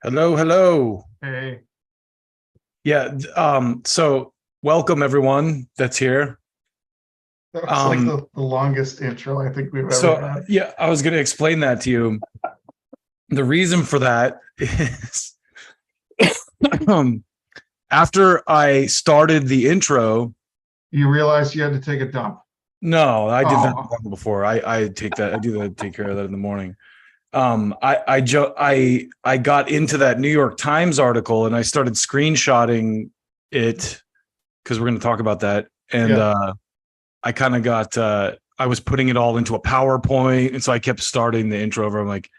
Hello, hello. Hey, So welcome everyone that's here. that was like Um, the longest intro I think we've ever so had. yeah, I was going to explain that to you. The reason for that is um, after I started the intro. You realized you had to take a dump. No, I did that Oh, long before. I take that. I do that. Take care of that in the morning. I got into that New York Times article and I started screenshotting it because we're going to talk about that. And yeah. I kind of got I was putting it all into a PowerPoint, and so I kept starting the intro over. I'm like,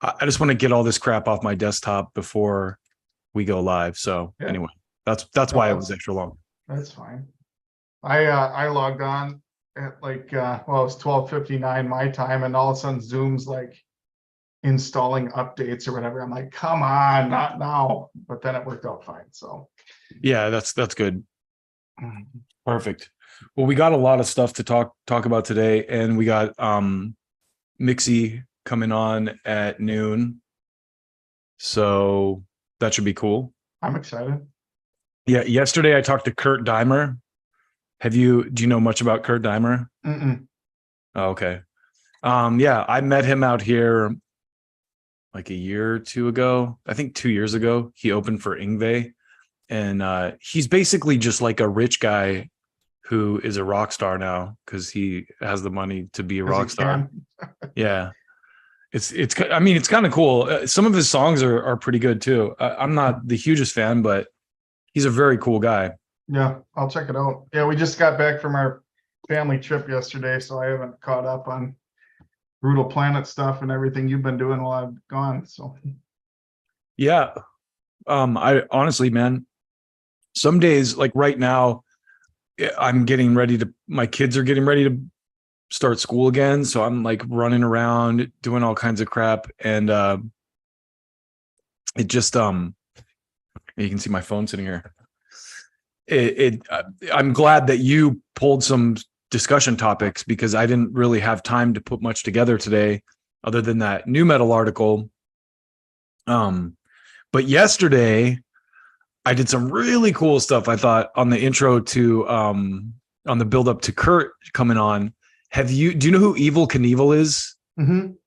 I just want to get all this crap off my desktop before we go live. So Yeah. anyway, that's why No, it was extra long. that's fine. I logged on at it was 12:59 my time, and all of a sudden Zoom's like installing updates or whatever. I'm like, come on, not now. But then it worked out fine. So Yeah, that's good. Perfect. Well, we got a lot of stuff to talk about today, and we got Mixi coming on at noon, so that should be cool. I'm excited. Yeah, yesterday I talked to Kurt Deimer. Do you know much about Kurt Deimer? Mm-mm. Oh, okay. Yeah, I met him out here like a year or two ago. I think 2 years ago. He opened for Yngwie, and he's basically just like a rich guy who is a rock star now because he has the money to be a 'Cause he rock star. can. Yeah, it's. I mean, it's kind of cool. Some of his songs are pretty good too. I'm not the hugest fan, but he's a very cool guy. Yeah, I'll check it out. Yeah, we just got back from our family trip yesterday, so I haven't caught up on Brutal Planet stuff and everything you've been doing while I've gone. So Yeah. I honestly, man, some days like right now, I'm getting ready to. My kids are getting ready to start school again, so I'm like running around doing all kinds of crap, and it just you can see my phone sitting here. I'm glad that you pulled some discussion topics because I didn't really have time to put much together today other than that new metal article. But yesterday I did some really cool stuff, I thought, on the intro to on the build up to Kurt coming on. Do you know who Evel Knievel is? Mhm.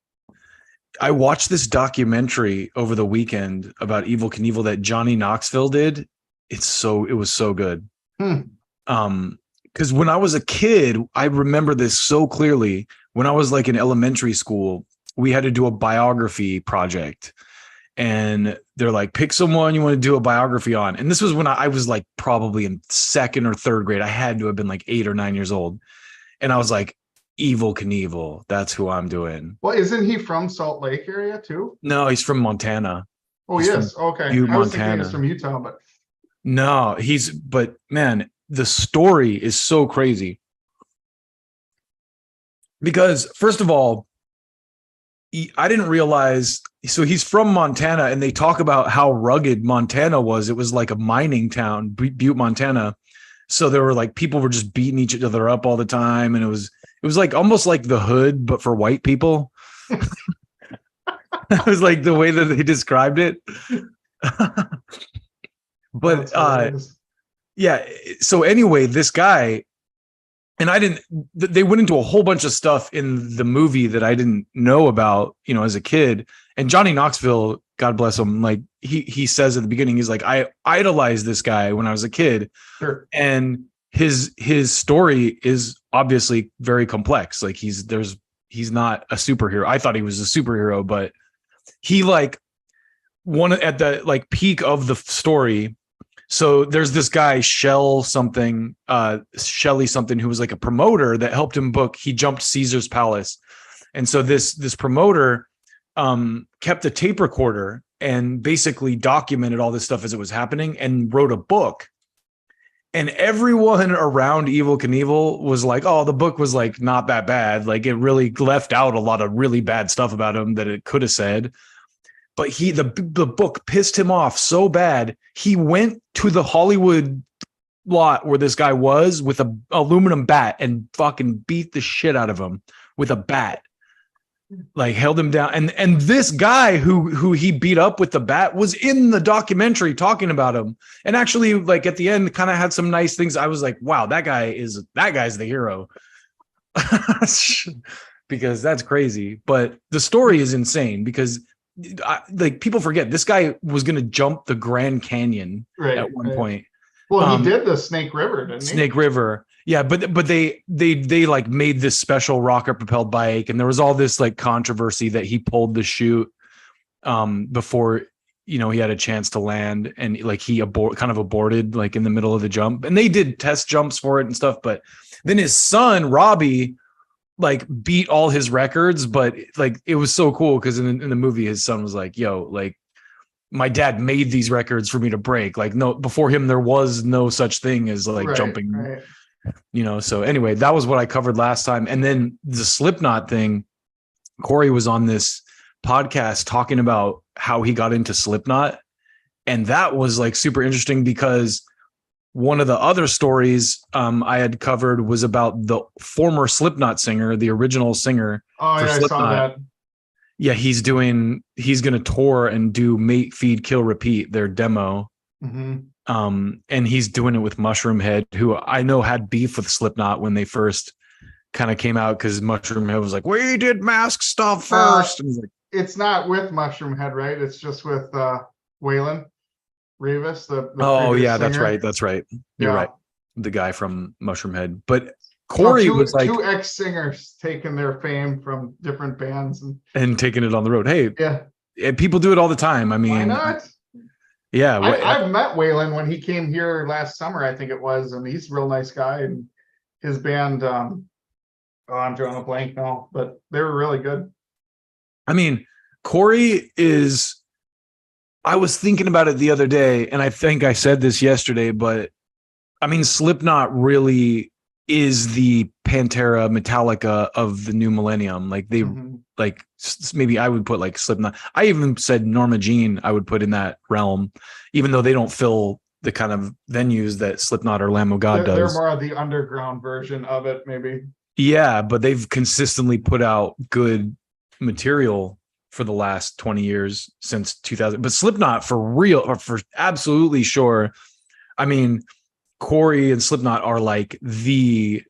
I watched this documentary over the weekend about Evel Knievel that Johnny Knoxville did. It was so good. Hmm. Because when I was a kid, I remember this so clearly. When I was like in elementary school, we had to do a biography project, and they're like, pick someone you want to do a biography on. And this was when I was like probably in second or third grade. I had to have been like 8 or 9 years old, and I was like, Evel Knievel, that's who I'm doing. Well, isn't he from Salt Lake area too? No, he's from Montana. Oh, He's from yes. Okay. Butte, I was thinking he was Montana. from Utah, but No, but man, the story is so crazy because first of all, I didn't realize. So he's from Montana, and they talk about how rugged Montana was. It was like a mining town, Butte, Montana. So there were like people were just beating each other up all the time, and it was like almost like the hood, but for white people. It was like the way that they described it. But that's hilarious. yeah. So anyway, this guy, and I didn't. They went into a whole bunch of stuff in the movie that I didn't know about, as a kid. And Johnny Knoxville, God bless him, like he says at the beginning, he's like, I idolized this guy when I was a kid, Sure. and his story is obviously very complex. Like he's not a superhero. I thought he was a superhero, but he like one at the like peak of the story. So there's this guy, Shelly something, who was like a promoter that helped him book. He jumped Caesar's Palace. And so this promoter kept a tape recorder and basically documented all this stuff as it was happening and wrote a book. And everyone around Evel Knievel was like, oh, the book was like not that bad. Like it really left out a lot of really bad stuff about him that it could have said. But the book pissed him off so bad, he went to the Hollywood lot where this guy was with a aluminum bat and fucking beat the shit out of him with a bat. like held him down. And this guy who he beat up with the bat was in the documentary talking about him. And actually, like at the end, kind of had some nice things. I was like, wow, that guy's the hero. Because that's crazy. But the story is insane because like people forget this guy was going to jump the Grand Canyon at one point. Well, he did the Snake River, didn't he? Snake River. Yeah, but they like made this special rocket propelled bike, and there was all this like controversy that he pulled the chute before he had a chance to land, and like he aborted like in the middle of the jump, and they did test jumps for it and stuff. But then his son Robbie like beat all his records, but like it was so cool because in the movie his son was like, "Yo, like my dad made these records for me to break. Like no, before him there was no such thing as like jumping." Right. So anyway, that was what I covered last time. And then the Slipknot thing, Corey was on this podcast talking about how he got into Slipknot. And that was like super interesting because one of the other stories I had covered was about the former Slipknot singer, the original singer. Oh, yeah, I saw that. Yeah, he's going to tour and do Mate, Feed, Kill, Repeat, their demo. Mm-hmm. And he's doing it with Mushroomhead, who I know had beef with Slipknot when they first kind of came out because Mushroomhead was like, "We did mask stuff first." And like, it's not with Mushroomhead, right? It's just with Waylon Revis. The oh yeah, singer. that's right. You're right. The guy from Mushroomhead, but Corey was like two ex-singers taking their fame from different bands and taking it on the road. Hey, yeah, people do it all the time. I mean, why not? Yeah, I've met Waylon when he came here last summer, I think it was, and he's a real nice guy. And his band, I'm drawing a blank now, but they were really good. I mean, Corey is. I was thinking about it the other day, and I think I said this yesterday, but I mean, Slipknot really is the Pantera, Metallica of the new millennium. Like they. Like maybe I would put like Slipknot. I even said Norma Jean I would put in that realm, even though they don't fill the kind of venues that Slipknot or Lamb of God does. They're more of the underground version of it, maybe. Yeah, but they've consistently put out good material for the last 20 years since 2000. But Slipknot for real, or for absolutely sure. I mean, Corey and Slipknot are like the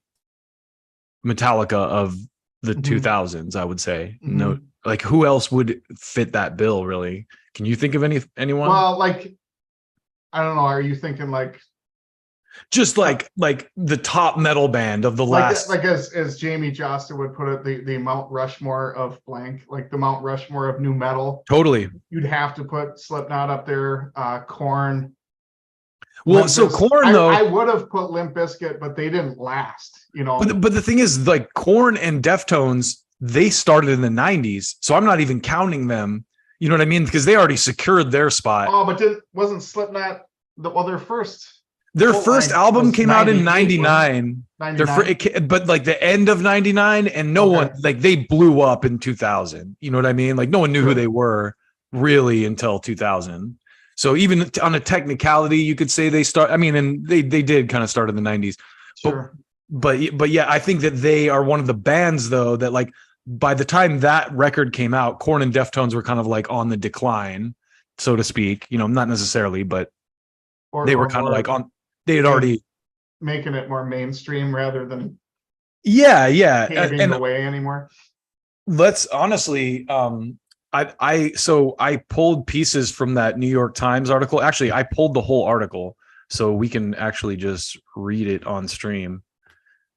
Metallica of the 2000s, I would say. No, like who else would fit that bill? Really? Can you think of anyone? Well, like I don't know. Are you thinking like just like the top metal band of the last? Like as Jamie Joster would put it, the Mount Rushmore of blank, like the Mount Rushmore of new metal. Totally. You'd have to put Slipknot up there. Korn. Well, so Korn though, I would have put Limp Bizkit, but they didn't last. But the thing is, like Korn and Deftones, they started in the 90s, so I'm not even counting them. You know what I mean? Because they already secured their spot. Oh, but wasn't Slipknot their first? Their first album came out in 99. But like the end of 99, and no one like they blew up in 2000. You know what I mean? Like no one knew who they were really until 2000. So even on a technicality, you could say they start. I mean, and they did kind of start in the 90s. Sure. But yeah, I think that they are one of the bands though that like by the time that record came out, Korn and Deftones were kind of like on the decline, so to speak. Not necessarily, but they were kind of like on. They had already making it more mainstream rather than paving the way anymore. Let's honestly, I pulled pieces from that New York Times article. Actually, I pulled the whole article, so we can actually just read it on stream.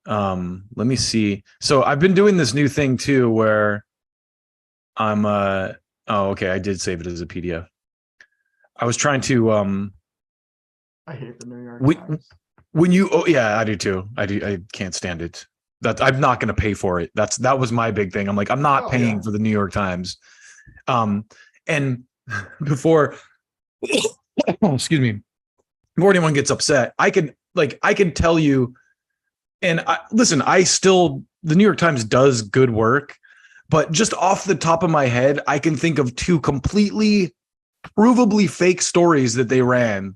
Let me see. So I've been doing this new thing too where I'm I did save it as a PDF. I was trying to I hate the New York Times. When you I do too. I can't stand it. That I'm not going to pay for it. That was my big thing. I'm like, I'm not paying for the New York Times. And before excuse me, before anyone gets upset, I can tell you. And listen, the New York Times does good work, but just off the top of my head, I can think of two completely provably fake stories that they ran.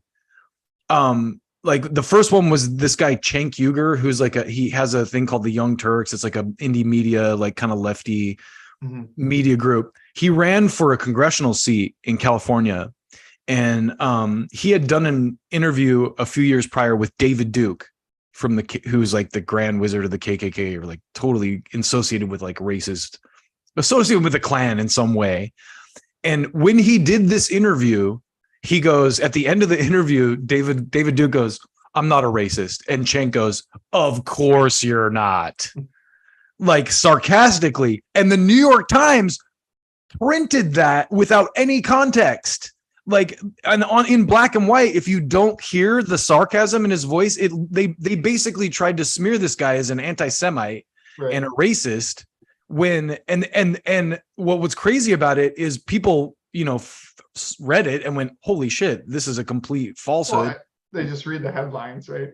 Like the first one was this guy, Cenk Uygur, who's like he has a thing called the Young Turks. It's like a indie media, like kind of lefty media group. He ran for a congressional seat in California, and he had done an interview a few years prior with David Duke from who's like the Grand Wizard of the KKK, or like totally associated with like associated with the Klan in some way. And when he did this interview, he goes, at the end of the interview, David Duke goes, "I'm not a racist." And Cenk goes, "Of course you're not." Like sarcastically. And the New York Times printed that without any context. Like, and in black and white, if you don't hear the sarcasm in his voice, they basically tried to smear this guy as an anti-Semite and a racist. And what was crazy about it is people, read it and went, "Holy shit, this is a complete falsehood." Well, they just read the headlines, right?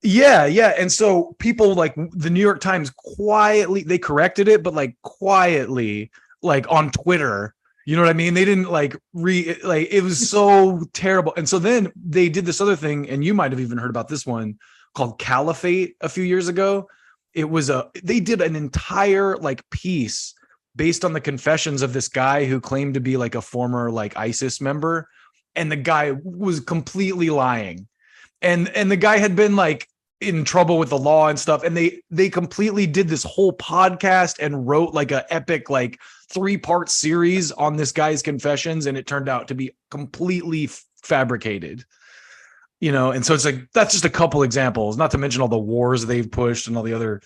Yeah. And so people like the New York Times they corrected it, but like quietly, like on Twitter, you know what I mean? They didn't it was so terrible. And so then they did this other thing, and you might have even heard about this one called Caliphate a few years ago. They did an entire like piece based on the confessions of this guy who claimed to be like a former like ISIS member. And the guy was completely lying. And the guy had been like in trouble with the law and stuff. And they completely did this whole podcast and wrote like a epic, like 3-part series on this guy's confessions. And it turned out to be completely fabricated, And so it's like, that's just a couple examples, not to mention all the wars they've pushed and all the other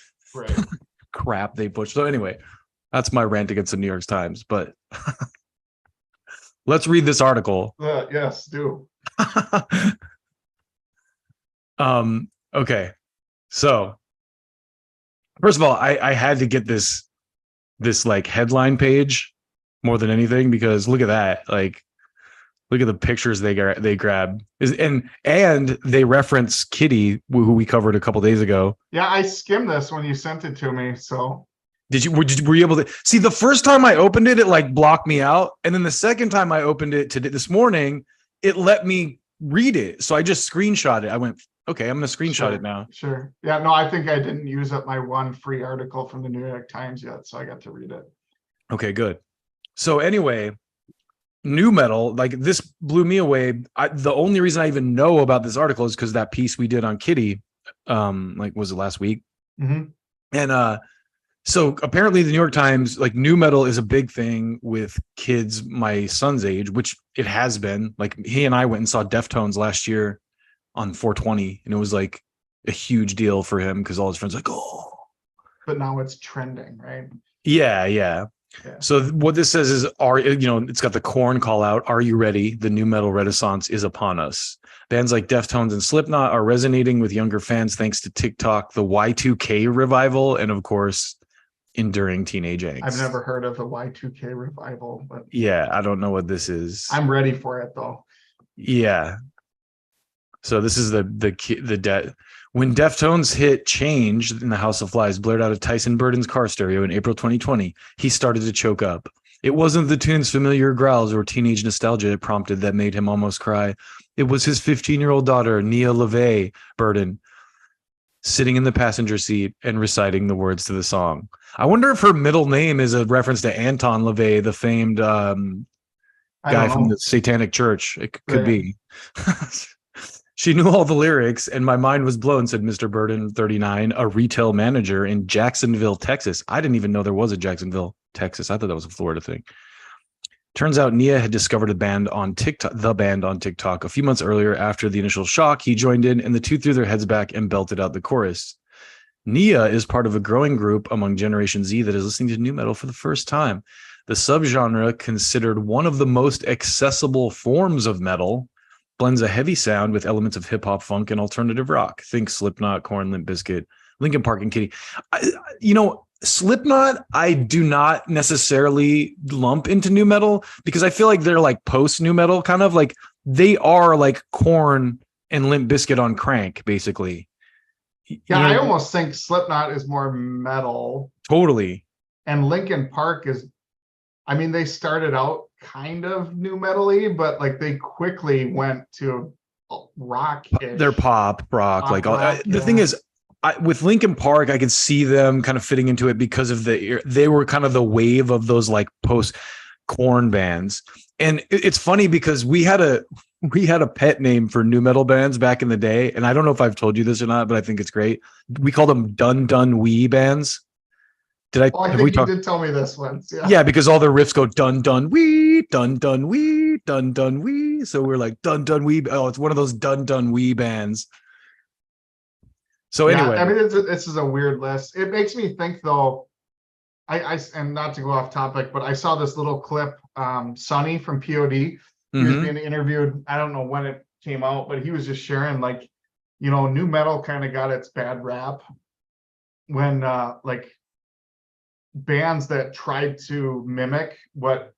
crap they pushed. So anyway, that's my rant against the New York Times, but let's read this article. Yes, do. Okay. So first of all, I had to get this like headline page more than anything, because look at that. Like, look at the pictures they grab, and they reference Kitty, who we covered a couple days ago. Yeah, I skimmed this when you sent it to me. So were you able to see? The first time I opened it, it like blocked me out, and then the second time I opened it this morning, it let me read it. So I just screenshot it. I went, okay, I'm going to screenshot it now. Sure. Yeah. No, I think I didn't use up my one free article from the New York Times yet, so I got to read it. Okay, good. So anyway, nu metal, like this blew me away. The only reason I even know about this article is because that piece we did on Kitty, was it last week? And so apparently the New York Times, like, nu metal is a big thing with kids my son's age, which it has been. Like, he and I went and saw Deftones last year on 420, and it was like a huge deal for him because all his friends were like, oh. But now it's trending, right? Yeah. So what this says is, it's got the Korn call out. Are you ready? The nu metal renaissance is upon us. Bands like Deftones and Slipknot are resonating with younger fans thanks to TikTok, the Y2K revival, and of course, enduring teenage angst. I've never heard of the Y2K revival, but yeah, I don't know what this is. I'm ready for it though. Yeah. So this is when Deftones hit Change in the House of Flies blared out of Tyson Burden's car stereo in April 2020, he started to choke up. It wasn't the tune's familiar growls or teenage nostalgia it prompted that made him almost cry. It was his 15-year-old daughter, Nia LaVey Burden, sitting in the passenger seat and reciting the words to the song. I wonder if her middle name is a reference to Anton LaVey, the famed guy from the Satanic Church. It could be. She knew all the lyrics, and my mind was blown, said Mr. Burden, 39, a retail manager in Jacksonville, Texas. I didn't even know there was a Jacksonville, Texas. I thought that was a Florida thing. Turns out Nia had discovered the band on TikTok. A few months earlier, after the initial shock, he joined in, and the two threw their heads back and belted out the chorus. Nia is part of a growing group among Generation Z that is listening to nu metal for the first time. The subgenre, considered one of the most accessible forms of metal, blends a heavy sound with elements of hip-hop, funk, and alternative rock. Think Slipknot, Korn, Limp Bizkit, Linkin Park, and Kitty. Slipknot, I do not necessarily lump into nu metal because I feel like they're like post-nu metal, kind of like they are like Korn and Limp Bizkit on crank, basically. Yeah, I almost think Slipknot is more metal. Totally. And Linkin Park is, they started out kind of nu metal-y, but like they quickly went to rock. They're pop rock. The thing is, with Linkin Park, I could see them kind of fitting into it because of they were kind of the wave of those like post Korn bands. And it's funny because we had a pet name for nu metal bands back in the day, and I don't know if I've told you this or not, but I think it's great. We called them dun dun wee bands. Did I? Oh, I think you did tell me this once. Yeah. Yeah, because all the riffs go dun dun wee, dun dun wee, dun dun wee. So we're like dun dun wee. Oh, it's one of those dun dun wee bands. So anyway, I mean, this is a weird list. It makes me think though. And not to go off topic, but I saw this little clip. Sonny from POD. He was being interviewed. I don't know when it came out, but he was just sharing like, you know, nu metal kind of got its bad rap when like bands that tried to mimic what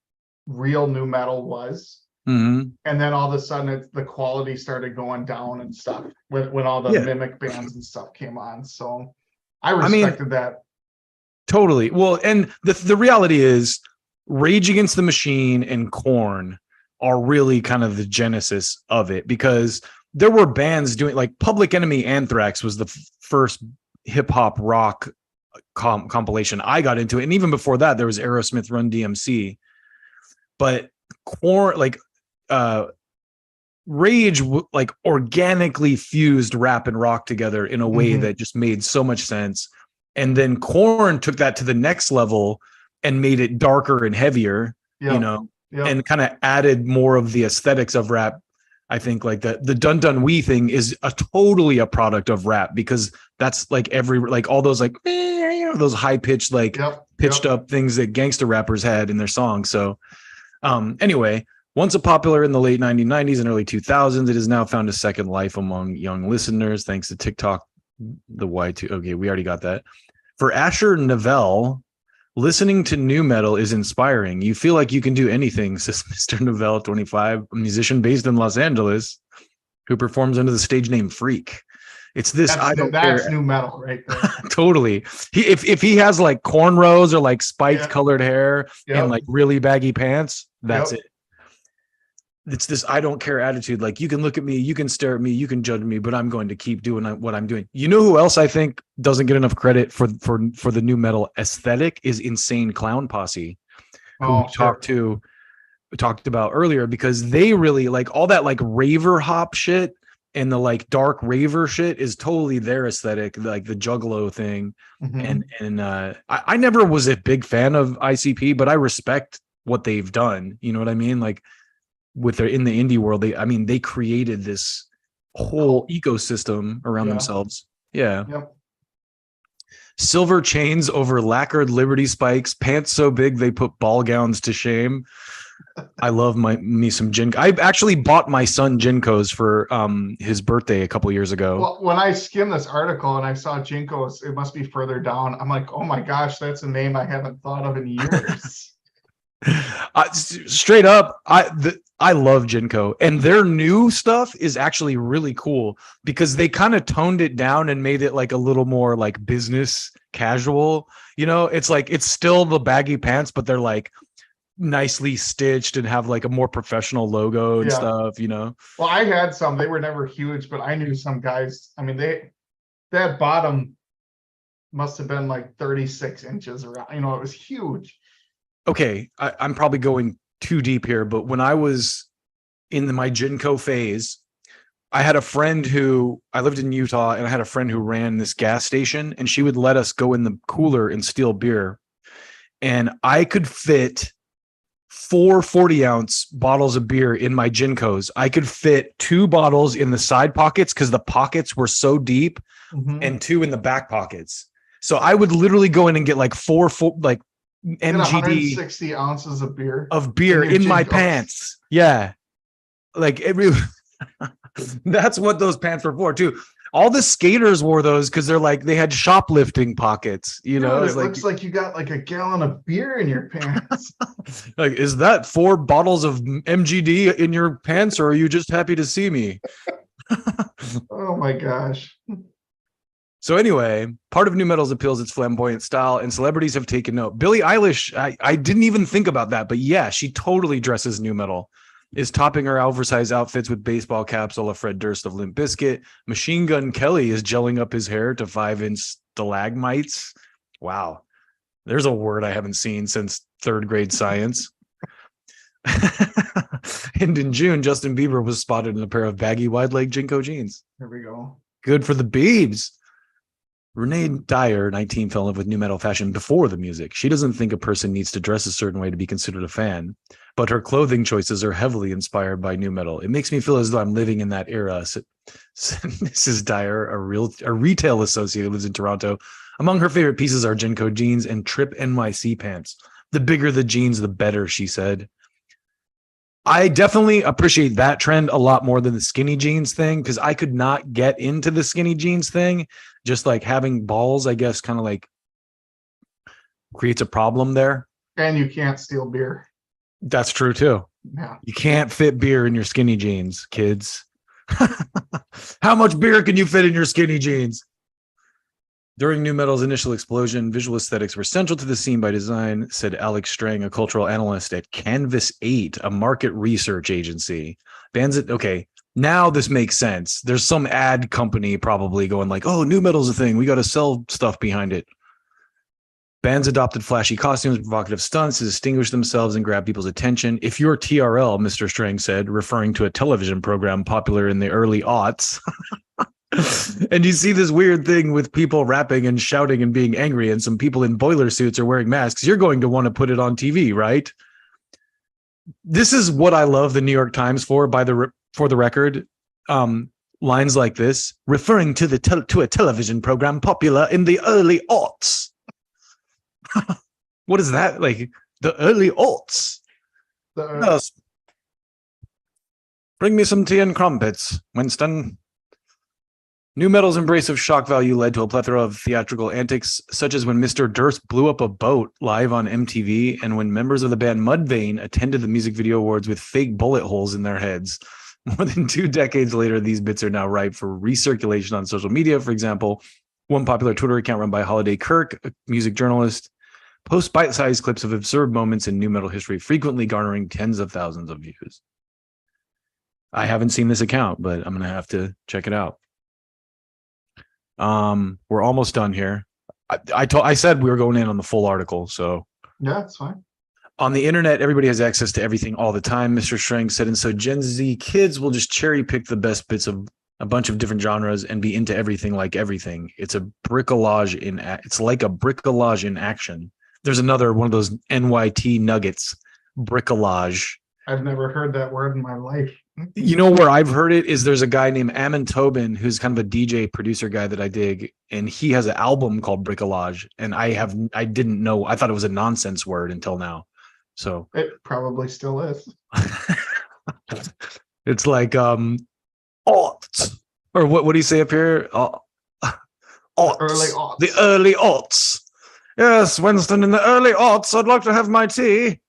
real nu metal was, and then all of a sudden the quality started going down and stuff when all the mimic bands and stuff came on. So I respected that. Totally. Well, and the reality is Rage Against the Machine and Korn are really kind of the genesis of it, because there were bands doing like Public Enemy Anthrax was the first hip hop rock compilation I got into it. And even before that, there was Aerosmith, Run DMC. But Korn, like Rage, like organically fused rap and rock together in a way that just made so much sense. And then Korn took that to the next level and made it darker and heavier, you know, and kind of added more of the aesthetics of rap. I think like the dun dun wee thing is totally a product of rap, because that's like all those like, you know, those high pitched, like pitched up things that gangster rappers had in their songs. So anyway, once a popular in the late 1990s and early 2000s, it has now found a second life among young listeners, thanks to TikTok. The Y2. Okay, we already got that. For Asher Knievel, listening to nu metal is inspiring. You feel like you can do anything, says Mr. Knievel, 25, a musician based in Los Angeles who performs under the stage name Freak. It's this. That's nu metal right there. Totally. If he has like cornrows or like spiked colored hair and like really baggy pants, that's it. It's this I don't care attitude. Like, you can look at me, you can stare at me, you can judge me, but I'm going to keep doing what I'm doing. You know who else I think doesn't get enough credit for the nu metal aesthetic is Insane Clown Posse, who we talked about earlier, because they really like all that like raver hop shit and the like dark raver shit is totally their aesthetic, like the Juggalo thing. And I never was a big fan of ICP, but I respect what they've done. You know what I mean? Like, with their in the indie world, they created this whole ecosystem around themselves. Silver chains over lacquered Liberty spikes, pants so big they put ball gowns to shame. I love me some Jinko. I actually bought my son Jinkos for his birthday a couple years ago. Well, when I skimmed this article and I saw Jinkos, it must be further down. I'm like, oh my gosh, that's a name I haven't thought of in years. Straight up, I love Jinko, and their new stuff is actually really cool because they kind of toned it down and made it like a little more like business casual. You know, it's like it's still the baggy pants, but they're like nicely stitched and have like a more professional logo and stuff. You know. Well, I had some. They were never huge, but I knew some guys. I mean, that bottom must have been like 36 inches around. You know, it was huge. Okay, I'm probably going too deep here, but when I was in my Jinko phase, I had a friend I lived in Utah, and I had a friend who ran this gas station, and she would let us go in the cooler and steal beer. And I could fit 4 40-ounce bottles of beer in my Jinkos. I could fit 2 bottles in the side pockets because the pockets were so deep, and 2 in the back pockets. So I would literally go in and get like 4 like MGD 160 ounces of beer in my pants. Yeah. Like that's what those pants were for too. All the skaters wore those because they're like, they had shoplifting pockets, you know. It looks like you got like a gallon of beer in your pants. Like, is that 4 bottles of MGD in your pants, or are you just happy to see me? Oh my gosh. So anyway, part of nu metal's appeal is its flamboyant style, and celebrities have taken note. Billie Eilish, I didn't even think about that, but yeah, she totally dresses nu metal. is topping her oversized outfits with baseball caps a la Fred Durst of Limp Bizkit. Machine Gun Kelly is gelling up his hair to 5-inch stalagmites. Wow. There's a word I haven't seen since third grade science. And in June, Justin Bieber was spotted in a pair of baggy wide-leg Jinko jeans. There we go. Good for the Biebs. Renee Dyer, 19, fell in love with new metal fashion before the music. She doesn't think a person needs to dress a certain way to be considered a fan, but her clothing choices are heavily inspired by new metal. It makes me feel as though I'm living in that era. Mrs. Dyer, a retail associate who lives in Toronto. Among her favorite pieces are Jinko jeans and Trip NYC pants. The bigger the jeans, the better, she said. I definitely appreciate that trend a lot more than the skinny jeans thing, because I could not get into the skinny jeans thing. Just like having balls, I guess, kind of like creates a problem there. And you can't steal beer. That's true too. Yeah. You can't fit beer in your skinny jeans, kids. How much beer can you fit in your skinny jeans? During new metal's initial explosion, visual aesthetics were central to the scene by design, said Alex Strang, a cultural analyst at Canvas 8, a market research agency. Okay, now this makes sense. There's some ad company probably going like, oh, new metal's a thing. We got to sell stuff behind it. Bands adopted flashy costumes, provocative stunts to distinguish themselves and grab people's attention. If you're TRL, Mr. Strang said, referring to a television program popular in the early aughts. And you see this weird thing with people rapping and shouting and being angry, and some people in boiler suits are wearing masks. You're going to want to put it on TV, right? This is what I love the New York Times for the record. Lines like this, referring to to a television program popular in the early aughts. What is that? Like the early aughts? Yes. Bring me some tea and crumpets, Winston. New metal's embrace of shock value led to a plethora of theatrical antics, such as when Mr. Durst blew up a boat live on MTV, and when members of the band Mudvayne attended the music video awards with fake bullet holes in their heads. More than 2 decades later, these bits are now ripe for recirculation on social media. For example, one popular Twitter account run by Holiday Kirk, a music journalist, posts bite-sized clips of absurd moments in new metal history, frequently garnering tens of thousands of views. I haven't seen this account, but I'm going to have to check it out. We're almost done here. I said we were going in on the full article, so yeah, it's fine. On the internet, everybody has access to everything all the time, Mr. Strang said, and so Gen Z kids will just cherry pick the best bits of a bunch of different genres and be into everything like everything. It's like a bricolage in action. There's another one of those NYT nuggets, bricolage. I've never heard that word in my life. You know where I've heard it is there's a guy named Ammon Tobin who's kind of a DJ producer guy that I dig, and he has an album called Bricolage, and I didn't know. I thought it was a nonsense word until now. So it probably still is. It's like aughts, or what do you say up here? Aughts. Early aughts. The early aughts. Yes, Winston, in the early aughts, I'd like to have my tea.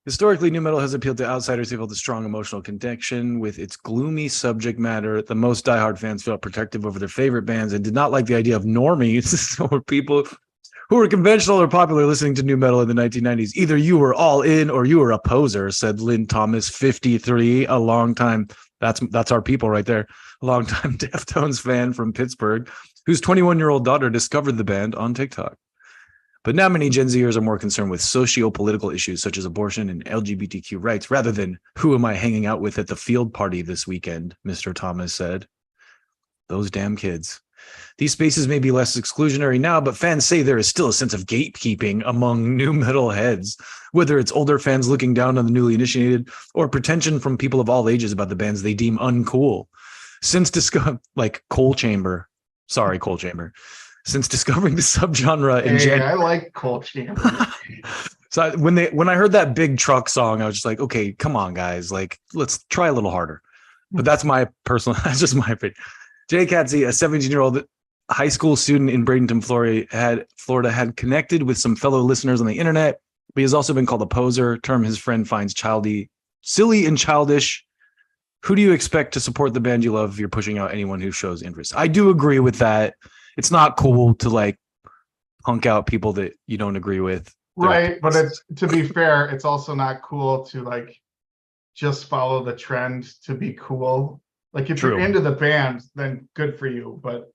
Historically, new metal has appealed to outsiders who felt a strong emotional connection with its gloomy subject matter. The most diehard fans felt protective over their favorite bands and did not like the idea of normies or people who were conventional or popular listening to new metal in the 1990s. Either you were all in or you were a poser, said Lynn Thomas, 53, a longtime, that's our people right there, a longtime Deftones fan from Pittsburgh, whose 21-year-old daughter discovered the band on TikTok. But now many Gen Zers are more concerned with socio-political issues such as abortion and LGBTQ rights rather than who am I hanging out with at the field party this weekend, Mr. Thomas said. Those damn kids. These spaces may be less exclusionary now, but fans say there is still a sense of gatekeeping among new metal heads, whether it's older fans looking down on the newly initiated or pretension from people of all ages about the bands they deem uncool. Since Coal Chamber. Since discovering the subgenre in I like Coal Chamber. So when I heard that Big Truck song, I was just like, okay, come on, guys, like let's try a little harder. But that's just my opinion. Jay Katsy, a 17-year-old high school student in Bradenton, Florida, had connected with some fellow listeners on the internet, but he has also been called a poser, term his friend finds silly and childish. Who do you expect to support the band you love if you're pushing out anyone who shows interest? I do agree with that. It's not cool to like punk out people that you don't agree with. Right. But to be fair, it's also not cool to like just follow the trend to be cool. Like if True. you're into the band, then good for you. But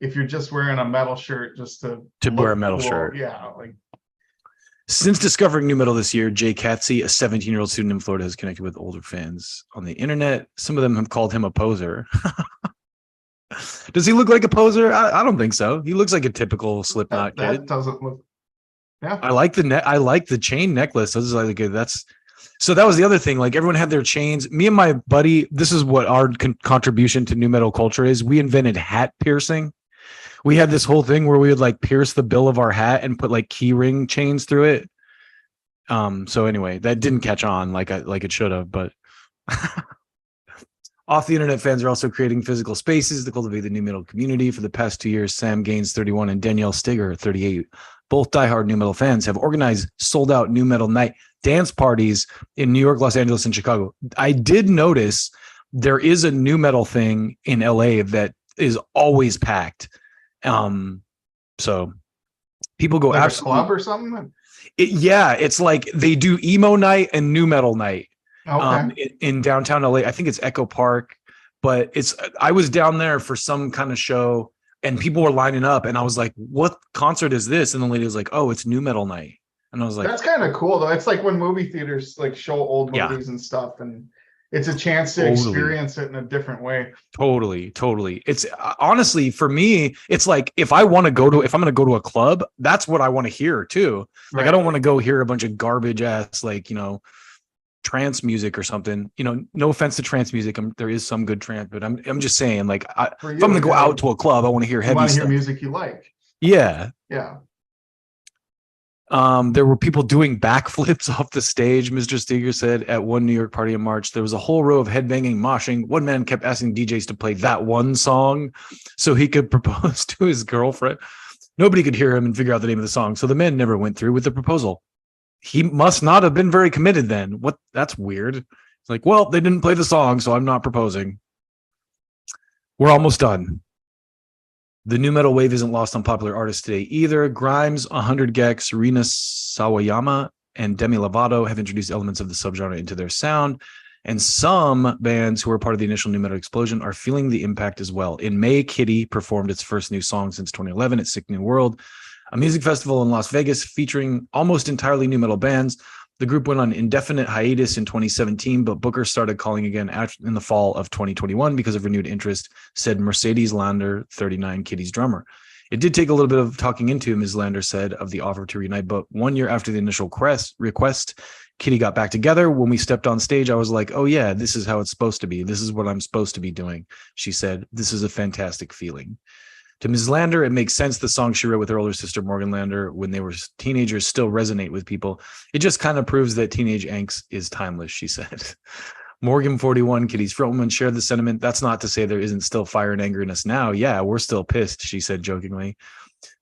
if you're just wearing a metal shirt just to wear a look metal cool, shirt. yeah, like Since discovering new metal this year, Jay Katsy, a 17-year-old student in Florida, has connected with older fans on the internet. Some of them have called him a poser. Does he look like a poser? I don't think so. He looks like a typical Slipknot that kid. doesn't look. Yeah, I like the chain necklace. This is like so that was the other thing. Like everyone had their chains. Me and my buddy, this is what our contribution to new metal culture is. We invented hat piercing. We had this whole thing where we would like pierce the bill of our hat and put like key ring chains through it. So anyway, that didn't catch on like it should have, but off the internet, fans are also creating physical spaces to cultivate the new metal community. For the past 2 years, Sam Gaines, 31, and Danielle Steger, 38, both diehard new metal fans, have organized sold-out new metal night dance parties in New York, Los Angeles, and Chicago. I did notice there is a new metal thing in LA that is always packed. So people go like absolutely. a club or something. It's like they do emo night and new metal night. Okay. In downtown LA. I think it's Echo Park, but I was down there for some kind of show and people were lining up and I was like, what concert is this? And the lady was like, oh, it's new metal night. And I was like, that's kind of cool though. It's like when movie theaters like show old movies and stuff, and it's a chance to experience it in a different way. Totally. It's honestly, for me, it's like if I'm going to go to a club, that's what I want to hear too. Like, right. I don't want to go hear a bunch of garbage ass, like, trance music or something. No offense to trance music. There is some good trance, but I'm just saying, like, if I'm going to go out to a club, I want to hear heavy stuff. Hear music you like. Yeah. Yeah. There were people doing backflips off the stage. Mr. Steger said at one New York party in March, there was a whole row of headbanging, moshing. One man kept asking DJs to play that one song so he could propose to his girlfriend. Nobody could hear him and figure out the name of the song. So the man never went through with the proposal. He must not have been very committed then. What? That's weird. It's like, well, they didn't play the song, so I'm not proposing. We're almost done. The new metal wave isn't lost on popular artists today either. Grimes, 100 Gex, Rina Sawayama, and Demi Lovato have introduced elements of the subgenre into their sound. And some bands who were part of the initial new metal explosion are feeling the impact as well. In May, Kitty performed its first new song since 2011 at Sick New World, a music festival in Las Vegas featuring almost entirely new metal bands. The group went on indefinite hiatus in 2017, but Booker started calling again in the fall of 2021 because of renewed interest, said Mercedes Lander, 39, Kitty's drummer. It did take a little bit of talking into, Ms. Lander said, of the offer to reunite, but 1 year after the initial request, Kitty got back together. When we stepped on stage, I was like, oh yeah, this is how it's supposed to be. This is what I'm supposed to be doing. She said, this is a fantastic feeling. To Ms. Lander, it makes sense the song she wrote with her older sister, Morgan Lander, when they were teenagers still resonate with people. It just kind of proves that teenage angst is timeless, she said. Morgan, 41, Kitty's frontwoman, shared the sentiment. That's not to say there isn't still fire and anger in us now. Yeah, we're still pissed, she said jokingly.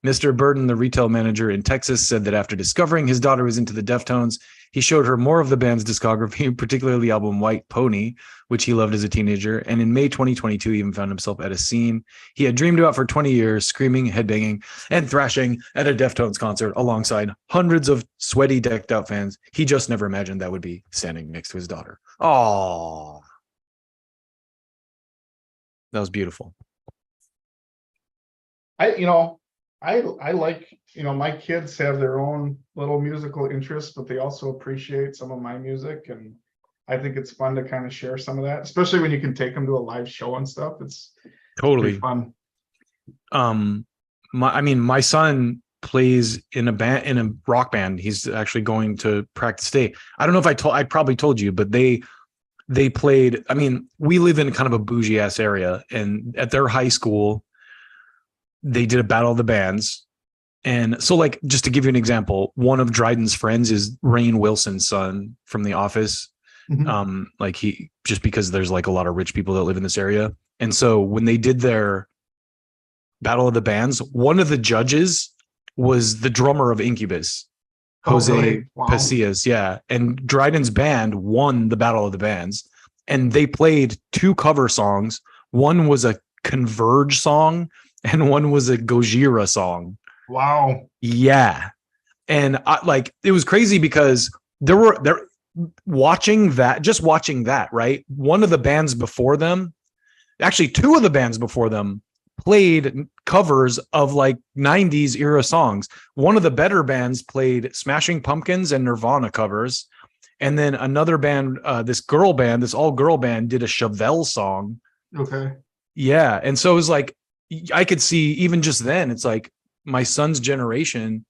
Mr. Burton, the retail manager in Texas, said that after discovering his daughter was into the Deftones, he showed her more of the band's discography, particularly the album White Pony, which he loved as a teenager. And in May 2022, he even found himself at a scene he had dreamed about for 20 years, screaming, headbanging, and thrashing at a Deftones concert alongside hundreds of sweaty, decked out fans. He just never imagined that would be standing next to his daughter. Oh, that was beautiful. I like, my kids have their own little musical interests, but they also appreciate some of my music. And I think it's fun to kind of share some of that, especially when you can take them to a live show and stuff. It's totally fun. My son plays in a rock band. He's actually going to practice today. I don't know if I probably told you, but they played, we live in kind of a bougie ass area, and at their high school, they did a battle of the bands. And so, like, just to give you an example, one of Dryden's friends is Rainn Wilson's son from The Office. Mm-hmm. Just because there's like a lot of rich people that live in this area. And so when they did their battle of the bands, one of the judges was the drummer of Incubus, Jose really? Wow. Pasillas. Yeah. And Dryden's band won the battle of the bands, and they played two cover songs. One was a Converge song and one was a Gojira song. Wow. Yeah. And it was crazy because watching that, right? One of the bands before them, actually two of the bands before them, played covers of like 90s era songs. One of the better bands played Smashing Pumpkins and Nirvana covers. And then another band, this all girl band, did a Chevelle song. Okay. Yeah. And so it was like, I could see even just then, it's like my son's generation,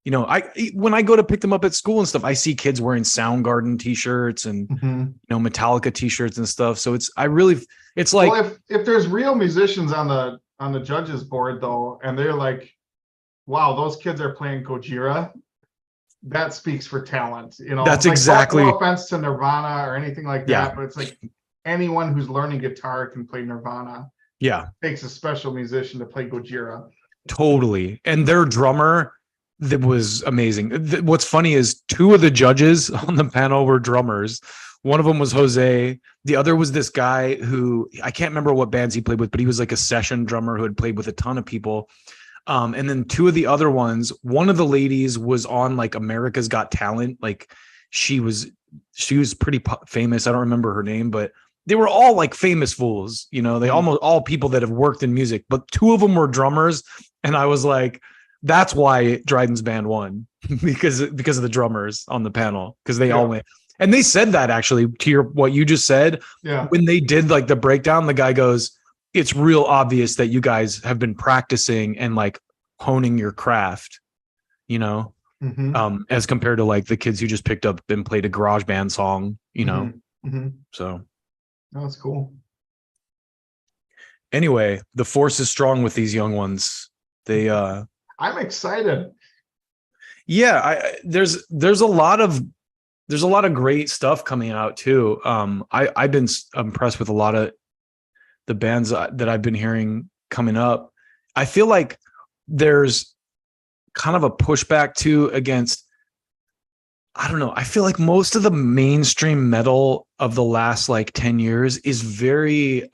you know, when I go to pick them up at school and stuff, I see kids wearing Soundgarden t-shirts and, you know, Metallica t-shirts and stuff. So it's like, well, if there's real musicians on the judges board though, and they're like, wow, those kids are playing Gojira, that speaks for talent, you know. That's like, exactly. No offense to Nirvana or anything like that, Yeah. but it's like anyone who's learning guitar can play Nirvana. Yeah. It takes a special musician to play Gojira. Totally. And their drummer, that was amazing. What's funny is two of the judges on the panel were drummers. One of them was Jose. The other was this guy who I can't remember what bands he played with, but he was like a session drummer who had played with a ton of people. And then two of the other ones, one of the ladies was on like America's Got Talent. Like she was pretty famous. I don't remember her name, but they were all like famous fools. You know, they almost all people that have worked in music, but two of them were drummers. And I was like, that's why Dryden's band won because of the drummers on the panel, because they all went. And they said that actually to what you just said. Yeah. When they did like the breakdown, the guy goes, it's real obvious that you guys have been practicing and like honing your craft, you know, as compared to like the kids who just picked up and played a garage band song, you know. So that's cool. Anyway, the force is strong with these young ones. They I'm excited. Yeah, there's a lot of great stuff coming out too. I've been impressed with a lot of the bands that I've been hearing coming up. I feel like there's kind of a pushback too against, I don't know. I feel like most of the mainstream metal of the last like 10 years is very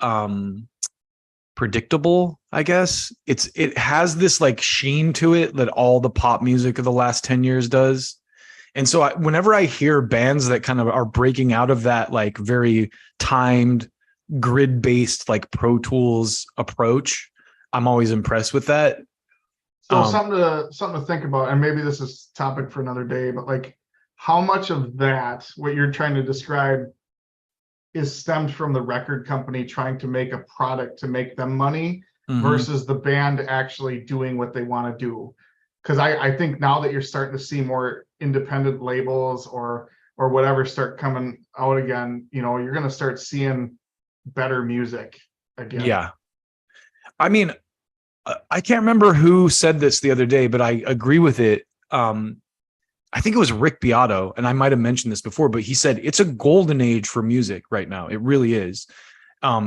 predictable, I guess. It has this like sheen to it that all the pop music of the last 10 years does. And so whenever I hear bands that kind of are breaking out of that like very timed, grid-based like Pro Tools approach, I'm always impressed with that. So something to think about, and maybe this is topic for another day, but like how much of that, what you're trying to describe, is stemmed from the record company trying to make a product to make them money versus the band actually doing what they want to do? Because I think now that you're starting to see more independent labels or whatever start coming out again, you know, you're going to start seeing better music again. Yeah. I mean, I can't remember who said this the other day, but I agree with it. I think it was Rick Beato, and I might have mentioned this before, but he said it's a golden age for music right now. It really is,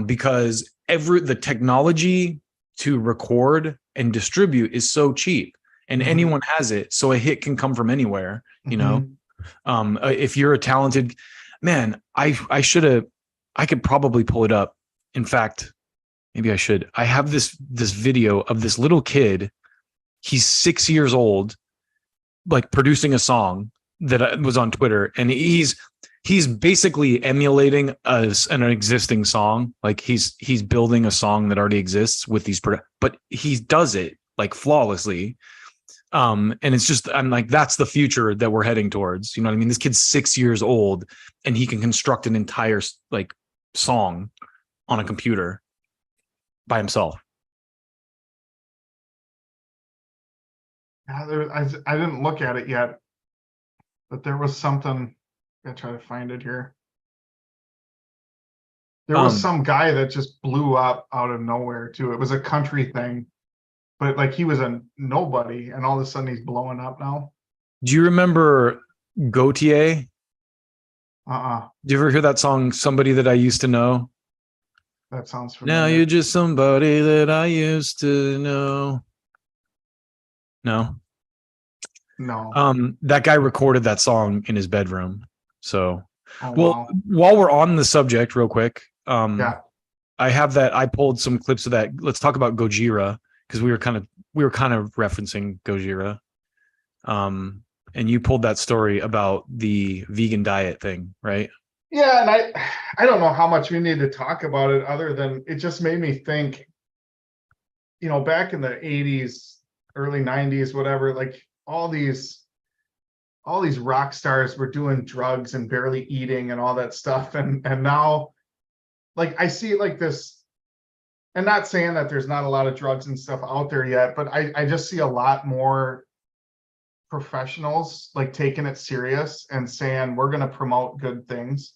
because the technology to record and distribute is so cheap, and anyone has it. So a hit can come from anywhere, you know. If you're a talented man, I could probably pull it up. In fact, maybe I should. I have this video of this little kid. He's 6 years old, like producing a song that was on Twitter, and he's basically emulating an existing song. Like he's building a song that already exists with these, but he does it like flawlessly. And it's just, I'm like, that's the future that we're heading towards. You know what I mean? This kid's 6 years old and he can construct an entire like song on a computer by himself. I didn't look at it yet, but there was something. I gotta try to find it here. There was some guy that just blew up out of nowhere too. It was a country thing, but like he was a nobody, and all of a sudden he's blowing up now. Do you remember Gautier? Do you ever hear that song, Somebody That I Used to Know? That sounds familiar. Now you're just somebody that I used to know. No. That guy recorded that song in his bedroom. So, wow. While we're on the subject real quick, I pulled some clips of that. Let's talk about Gojira, because we were kind of referencing Gojira. and you pulled that story about the vegan diet thing, right? Yeah, and I don't know how much we need to talk about it other than it just made me think, back in the 80s, early 90s, whatever, like all these rock stars were doing drugs and barely eating and all that stuff. And now, like, I see it like this, and not saying that there's not a lot of drugs and stuff out there yet, but I just see a lot more professionals like taking it serious and saying we're going to promote good things,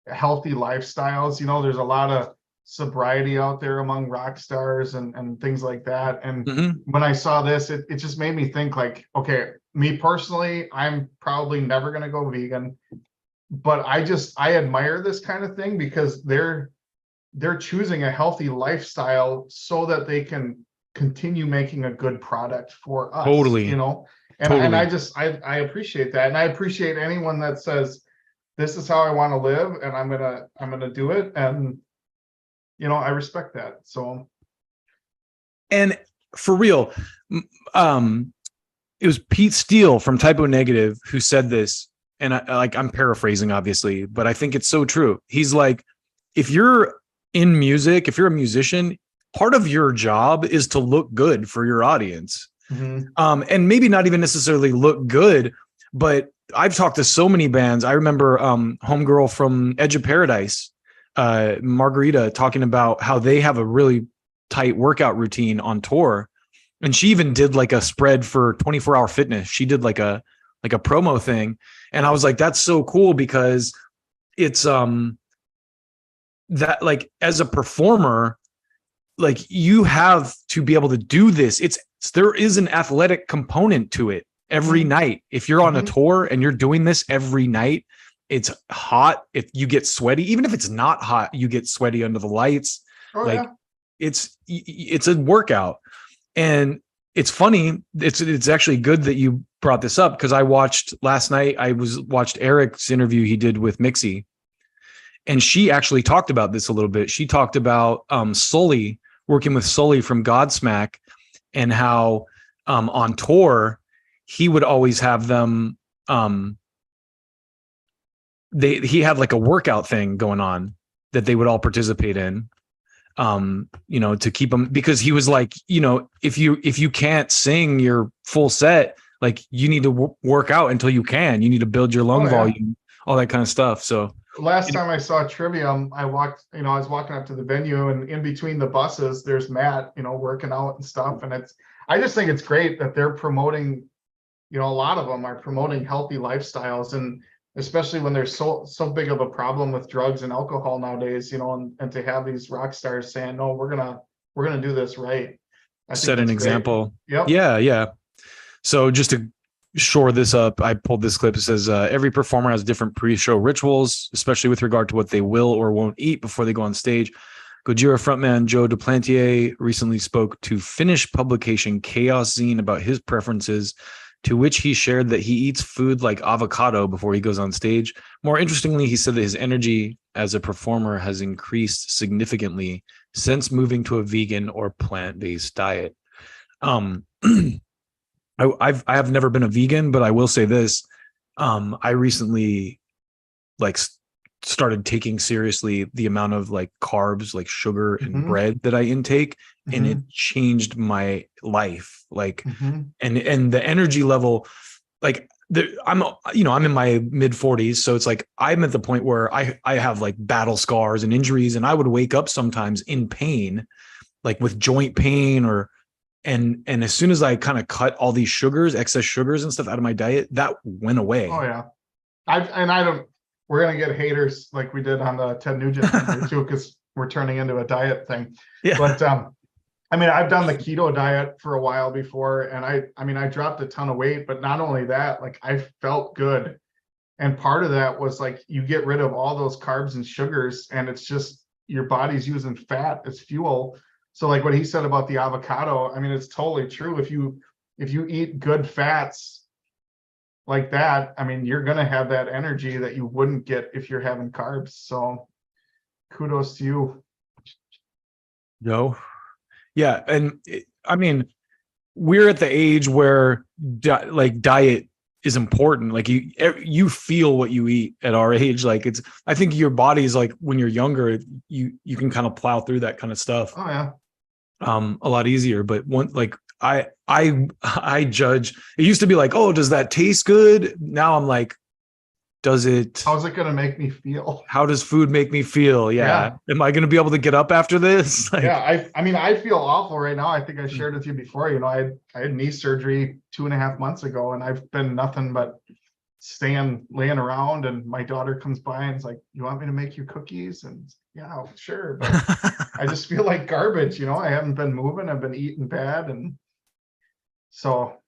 healthy lifestyles. There's a lot of sobriety out there among rock stars and things like that. And when I saw this, it just made me think like, okay, me personally, I'm probably never going to go vegan, but I admire this kind of thing because they're choosing a healthy lifestyle so that they can continue making a good product for us. Totally. And I appreciate that. And I appreciate anyone that says, this is how I want to live and I'm gonna do it. And I respect that. So, and for real, it was Pete Steele from Typo Negative who said this, and I'm paraphrasing obviously, but I think it's so true. He's like, if you're in music, if you're a musician, part of your job is to look good for your audience. And maybe not even necessarily look good, but I've talked to so many bands. I remember homegirl from Edge of Paradise, Margarita, talking about how they have a really tight workout routine on tour. And she even did like a spread for 24-hour fitness. She did like a promo thing. And I was like, that's so cool because it's that like as a performer, like you have to be able to do this. There is an athletic component to it every night. If you're on a tour and you're doing this every night, it's hot. If you get sweaty, even if it's not hot, you get sweaty under the lights. It's a workout. And it's funny. It's actually good that you brought this up because I watched last night. I watched Eric's interview he did with Mixi, and she actually talked about this a little bit. She talked about Sully, working with Sully from Godsmack, and how on tour he would always have them. He had like a workout thing going on that they would all participate in. To keep them, because he was like, if you can't sing your full set, like you need to work out until you can. You need to build your lung volume, all that kind of stuff. So last time I saw Trivium, I was walking up to the venue, and in between the buses, there's Matt, working out and stuff. And I just think it's great that they're promoting, a lot of them are promoting healthy lifestyles, and especially when there's so big of a problem with drugs and alcohol nowadays, and to have these rock stars saying, no, we're gonna do this right. Set an example. Yep. Yeah. So just to shore this up, I pulled this clip. It says every performer has different pre-show rituals, especially with regard to what they will or won't eat before they go on stage. Gojira frontman Joe Duplantier recently spoke to Finnish publication Chaos Zine about his preferences, to which he shared that he eats food like avocado before he goes on stage. More interestingly, he said that his energy as a performer has increased significantly since moving to a vegan or plant-based diet. I have never been a vegan, but I will say this. I recently started taking seriously the amount of like carbs, like sugar and bread that I intake, and it changed my life. And the energy level, I'm in my mid 40s. So it's like, I'm at the point where I have like battle scars and injuries, and I would wake up sometimes in pain, like with joint pain and as soon as I kind of cut all these excess sugars and stuff out of my diet, that went away. Oh yeah. We're going to get haters like we did on the Ted Nugent too, because we're turning into a diet thing. Yeah. But I've done the keto diet for a while before, and I dropped a ton of weight, but not only that, like I felt good. And part of that was like, you get rid of all those carbs and sugars, and it's just your body's using fat as fuel. So like what he said about the avocado, it's totally true. If you eat good fats like that, you're going to have that energy that you wouldn't get if you're having carbs. So kudos to you. No. Yeah. And we're at the age where diet is important. Like you feel what you eat at our age. Like I think your body is like, when you're younger, you can kind of plow through that kind of stuff. Oh yeah. A lot easier. But I judge. It used to be like, oh, does that taste good? Now I'm like, how's it going to make me feel? How does food make me feel? Yeah. Am I going to be able to get up after this? Like, yeah. I mean, I feel awful right now. I think I shared with you before, I had knee surgery 2.5 months ago, and I've been nothing but laying around, and my daughter comes by and is like, you want me to make you cookies? And yeah, sure. But I just feel like garbage. I haven't been moving. I've been eating bad. And so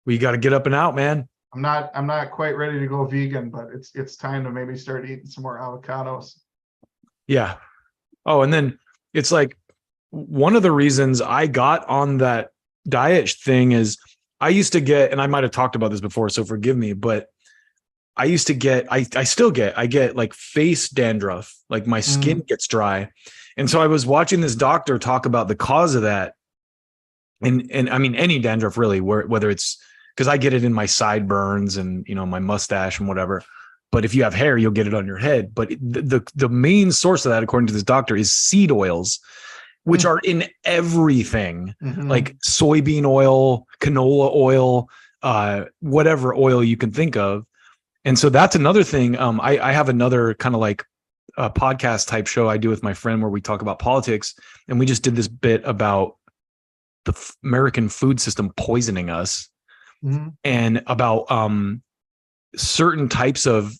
we got to get up and out, man. I'm not quite ready to go vegan, but it's time to maybe start eating some more avocados. Yeah. Oh, and then it's like, one of the reasons I got on that diet thing is I used to get, and I might have talked about this before, so forgive me, but I used to get, I get like face dandruff, like my skin gets dry. And so I was watching this doctor talk about the cause of that. And I mean, any dandruff really, whether it's, because I get it in my sideburns and, my mustache and whatever. But if you have hair, you'll get it on your head. But the main source of that, according to this doctor, is seed oils, which are in everything, like soybean oil, canola oil, whatever oil you can think of. And so that's another thing. I have another kind of like a podcast type show I do with my friend where we talk about politics. And we just did this bit about the American food system poisoning us. And about certain types of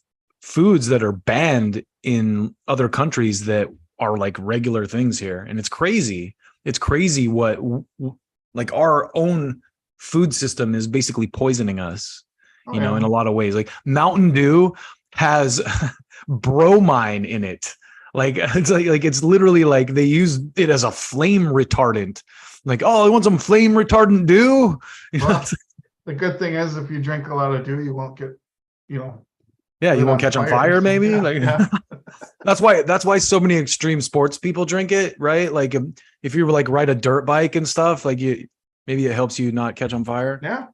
foods that are banned in other countries that are like regular things here. And it's crazy. It's crazy what like our own food system is basically poisoning us, in a lot of ways. Like Mountain Dew has bromine in it. Like it's like it's literally like they use it as a flame retardant. Like, oh, I want some flame retardant dew. The good thing is, if you drink a lot of dew, you won't get, you won't catch on fire. Maybe that's why so many extreme sports people drink it, right? Like if you were like ride a dirt bike and stuff, like maybe it helps you not catch on fire. Yeah.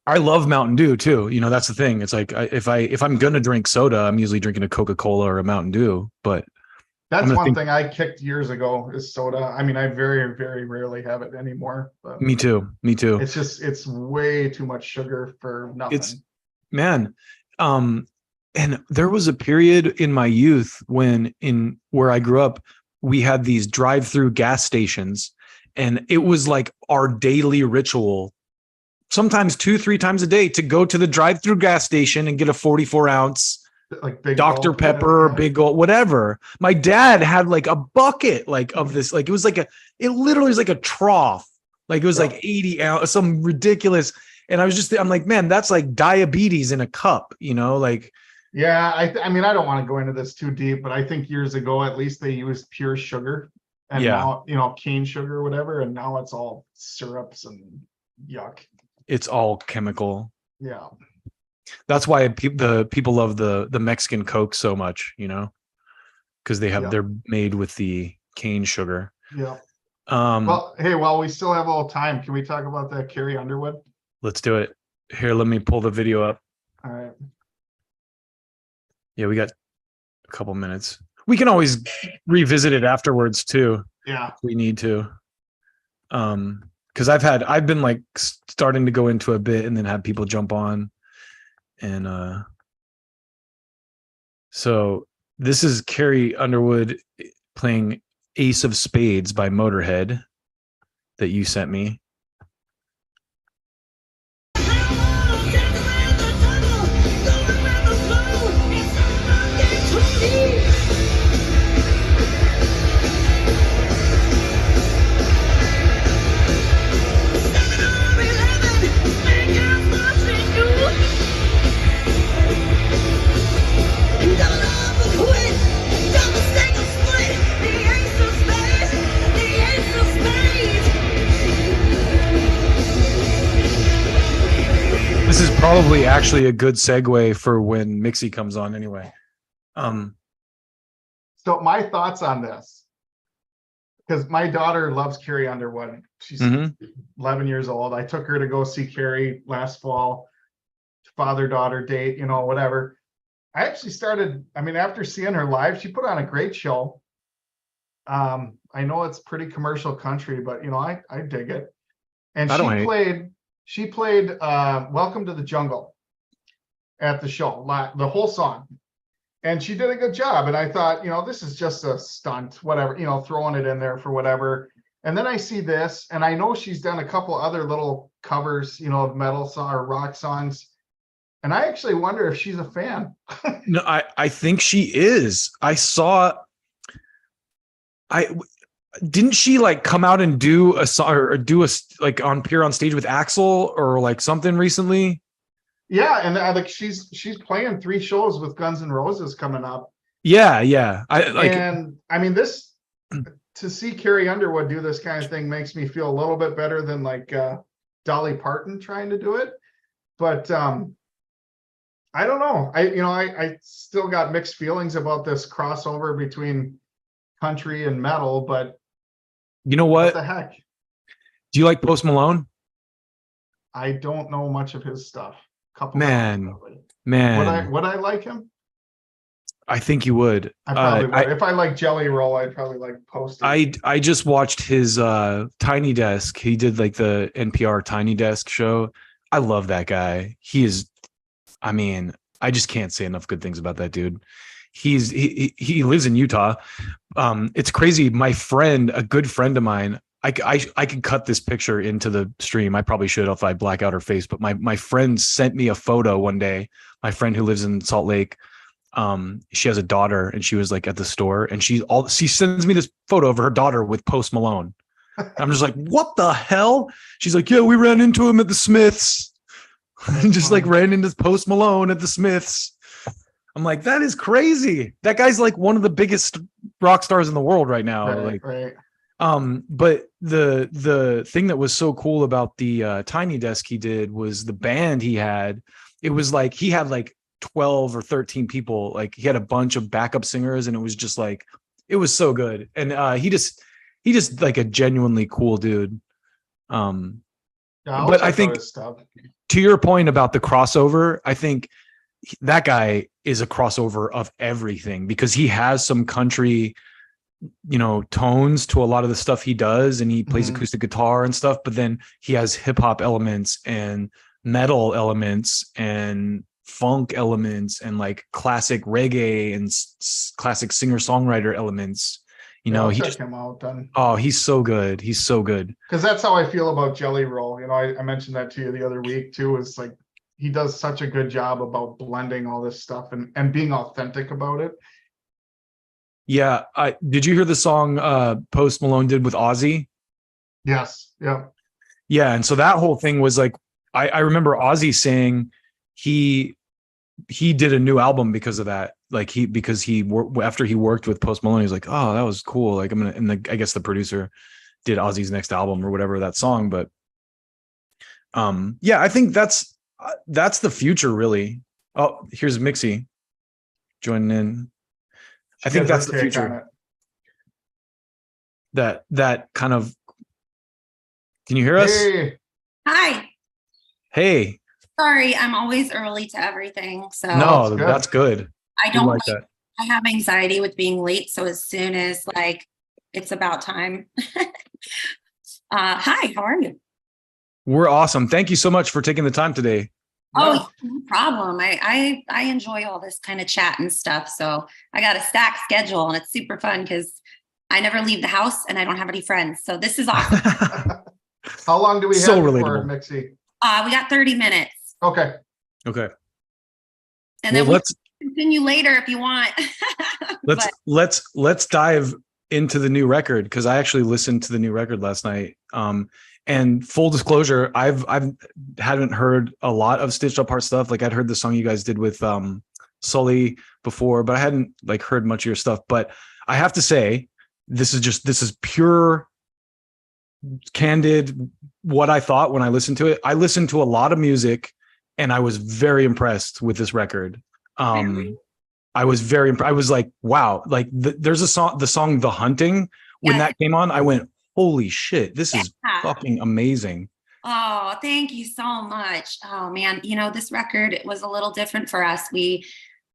I love Mountain Dew too. That's the thing. It's like if I'm gonna drink soda, I'm usually drinking a Coca-Cola or a Mountain Dew, but. That's one thing I kicked years ago is soda. I mean, I very, very rarely have it anymore. But me too. It's way too much sugar for nothing. And there was a period in my youth where I grew up, we had these drive-through gas stations, and it was like our daily ritual, sometimes 2-3 times a day, to go to the drive-through gas station and get a 44-ounce like big Dr. Pepper or big old whatever. My dad had like a bucket like of this, like it literally was like a trough, like it was like 80 ounce, some ridiculous. And I'm like, man, that's like diabetes in a cup, like. Yeah, I mean, I don't want to go into this too deep, but I think years ago at least they used pure sugar, and now cane sugar or whatever, and now it's all syrups and yuck. It's all chemical. Yeah. That's why the people love the Mexican Coke so much, because they're made with the cane sugar. Yeah. Well, hey, while we still have a little time, can we talk about that Carrie Underwood? Let's do it. Here, let me pull the video up. All right. Yeah, we got a couple minutes. We can always revisit it afterwards too. Yeah. If we need to. Because I've been like starting to go into a bit and then have people jump on. And so this is Carrie Underwood playing Ace of Spades by Motorhead that you sent me. This is probably actually a good segue for when Mixi comes on anyway. So my thoughts on this, because my daughter loves Carrie Underwood, She's 11 years old. I took her to go see Carrie last fall, father-daughter date, you know, whatever. I actually started, I mean, after seeing her live, she put on a great show. I know it's pretty commercial country, but you know, I dig it. And she played Welcome to the Jungle at the show, the whole song. And she did a good job. And I thought, you know, this is just a stunt, whatever, you know, throwing it in there for whatever. And then I see this, and I know she's done a couple other little covers, you know, of metal song or rock songs. And I actually wonder if she's a fan. No, I think she is. Didn't she like come out and do a song or do a like appear on stage with Axl or like something recently? Yeah, and like she's playing 3 shows with Guns N' Roses coming up. Yeah. I mean, this to see Carrie Underwood do this kind of thing makes me feel a little bit better than like Dolly Parton trying to do it. But I don't know. I still got mixed feelings about this crossover between country and metal, but you know what the heck? Do you like Post Malone? I don't know much of his stuff. Man. Would I like him? I think you would. I probably would. If I like Jelly Roll, I'd probably like Post. I just watched his Tiny Desk. He did like the NPR Tiny Desk show. I love that guy. He is, I mean, I just can't say enough good things about that dude. He lives in Utah. It's crazy. My friend, a good friend of mine, I could cut this picture into the stream. I probably should if I black out her face, but my friend sent me a photo one day. My friend who lives in Salt Lake, she has a daughter and she was like at the store and she sends me this photo of her daughter with Post Malone. I'm just like, what the hell? She's like, yeah, we ran into him at the Smiths. And just like ran into Post Malone at the Smiths. I'm like, that is crazy. That guy's like one of the biggest rock stars in the world right now. Right. But the thing that was so cool about the Tiny Desk he did was the band he had. It was like he had like 12 or 13 people. Like he had a bunch of backup singers, and it was just like it was so good. And he just like a genuinely cool dude. But I think to your point about the crossover, I think that guy is a crossover of everything because he has some country, you know, tones to a lot of the stuff he does, and he plays acoustic guitar and stuff, but then he has hip hop elements and metal elements and funk elements and like classic reggae and classic singer-songwriter elements. You know, he just him out then. Oh, he's so good. He's so good. Because that's how I feel about Jelly Roll. You know, I mentioned that to you the other week too. It's like he does such a good job about blending all this stuff and being authentic about it. Yeah. Did you hear the song Post Malone did with Ozzy? Yes. Yeah. Yeah. And so that whole thing was like, I remember Ozzy saying he did a new album because of that. Like after he worked with Post Malone, he was like, oh, that was cool. Like I guess the producer did Ozzy's next album or whatever, that song. But yeah, I think that's the future really. Oh, here's Mixi joining in. I think that's the future. That kind of, can you hear us? Hey. Hi. Hey. Sorry, I'm always early to everything. So no, that's good. I don't like that. I have anxiety with being late. So as soon as like it's about time. Hi, how are you? We're awesome. Thank you so much for taking the time today. Oh, no problem. I enjoy all this kind of chat and stuff. So I got a stacked schedule and it's super fun because I never leave the house and I don't have any friends. So this is awesome. How long do we have for Mixi? We got 30 minutes. Okay. And then we'll continue later if you want. Let's dive into the new record because I actually listened to the new record last night. And full disclosure, I hadn't heard a lot of Stitched Up Heart stuff. Like I'd heard the song you guys did with Sully before, but I hadn't like heard much of your stuff. But I have to say, this is pure, candid what I thought when I listened to it. I listened to a lot of music and I was very impressed with this record. I was very impressed. I was like, wow, like there's the song The Hunting, when that came on, I went, holy shit, this is fucking amazing. Oh, thank you so much. Oh man, this record, it was a little different for us. We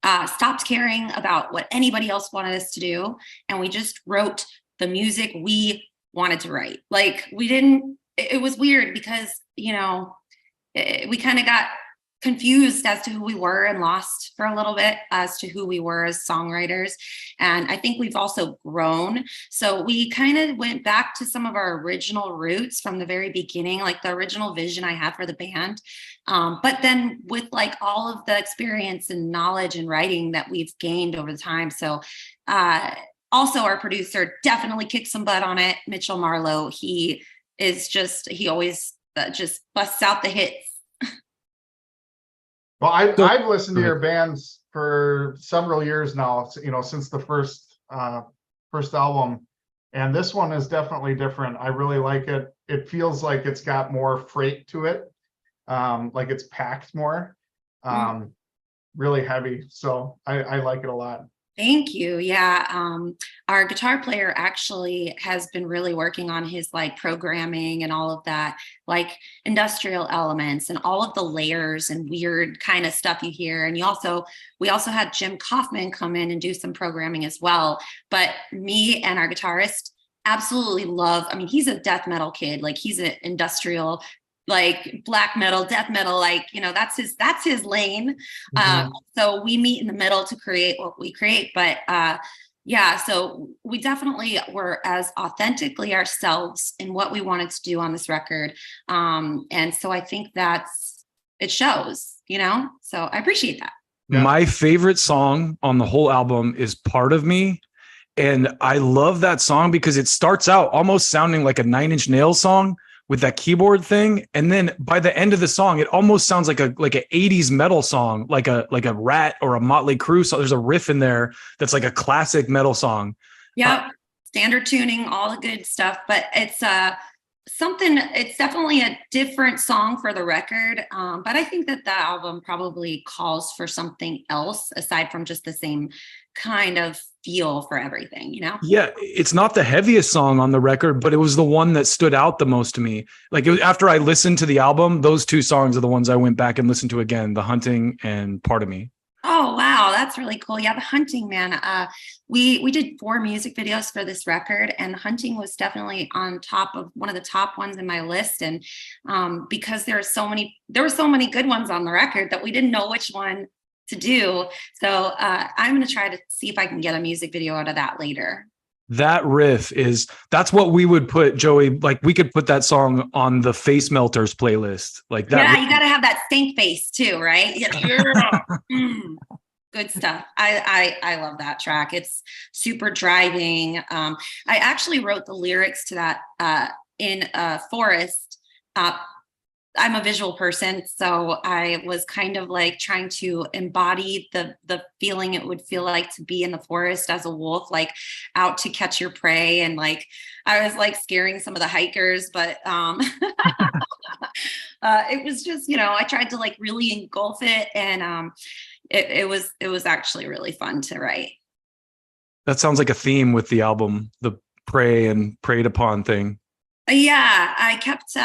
stopped caring about what anybody else wanted us to do, and we just wrote the music we wanted to write. Like we didn't. It was weird because we kind of got confused as to who we were and lost for a little bit as to who we were as songwriters. And I think we've also grown. So we kind of went back to some of our original roots from the very beginning, like the original vision I had for the band. But then with like all of the experience and knowledge and writing that we've gained over the time. So also our producer definitely kicked some butt on it. Mitchell Marlowe, he always just busts out the hits. Well, I've listened to your bands for several years now, since the first album, and this one is definitely different. I really like it. It feels like it's got more freight to it, like it's packed more, really heavy. So I like it a lot. Thank you. Yeah. Our guitar player actually has been really working on his like programming and all of that, like industrial elements and all of the layers and weird kind of stuff you hear. And we also had Jim Kaufman come in and do some programming as well. But me and our guitarist absolutely love, he's a death metal kid. Like he's an industrial, like black metal, death metal, like, that's his lane. So we meet in the middle to create what we create. But so we definitely were as authentically ourselves in what we wanted to do on this record. And so I think it shows, so I appreciate that. Yeah. My favorite song on the whole album is Part of Me. And I love that song because it starts out almost sounding like a Nine Inch Nails song with that keyboard thing, and then by the end of the song, it almost sounds like a 80s metal song, like a Rat or a Motley Crue. So there's a riff in there that's like a classic metal song. Yeah, standard tuning, all the good stuff. But it's it's definitely a different song for the record. But I think that the album probably calls for something else aside from just the same kind of feel for everything, Yeah, it's not the heaviest song on the record, but it was the one that stood out the most to me. Like after I listened to the album, those two songs are the ones I went back and listened to again, The Hunting and Part of Me. Oh, wow. That's really cool. Yeah. The Hunting, man. We did 4 music videos for this record, and The Hunting was definitely on top of one of the top ones in my list. And because there were so many good ones on the record that we didn't know which one to do. So I'm going to try to see if I can get a music video out of that later. That riff that's what we would put, Joey. Like we could put that song on the Face Melters playlist. Like that. Yeah, you got to have that stink face too, right? Yeah. Good stuff. I love that track. It's super driving. I actually wrote the lyrics to that in a forest. I'm a visual person, so I was kind of like trying to embody the feeling it would feel like to be in the forest as a wolf, like out to catch your prey. And like I was like scaring some of the hikers, but it was just, I tried to like really engulf it, and it was actually really fun to write. That sounds like a theme with the album, the prey and preyed upon thing. Yeah, I kept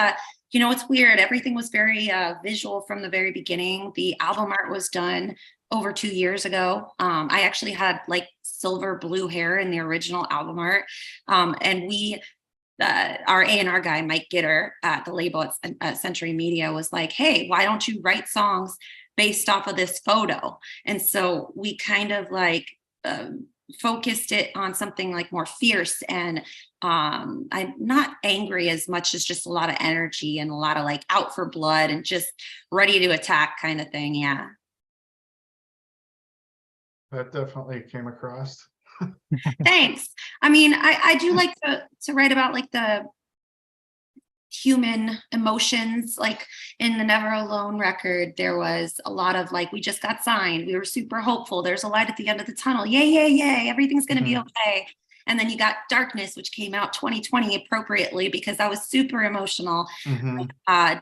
it's weird. Everything was very visual from the very beginning. The album art was done over 2 years ago. I actually had like silver blue hair in the original album art. And we, our A&R guy, Mike Gitter at the label at Century Media was like, hey, why don't you write songs based off of this photo? And so we kind of like focused it on something like more fierce, and I'm not angry as much as just a lot of energy and a lot of like out for blood and just ready to attack kind of thing. Yeah, that definitely came across. Thanks. I do like to write about like the human emotions. Like in the Never Alone record, there was a lot of like, we just got signed, we were super hopeful, there's a light at the end of the tunnel, yay, everything's gonna be okay. And then you got Darkness, which came out 2020 appropriately because I was super emotional.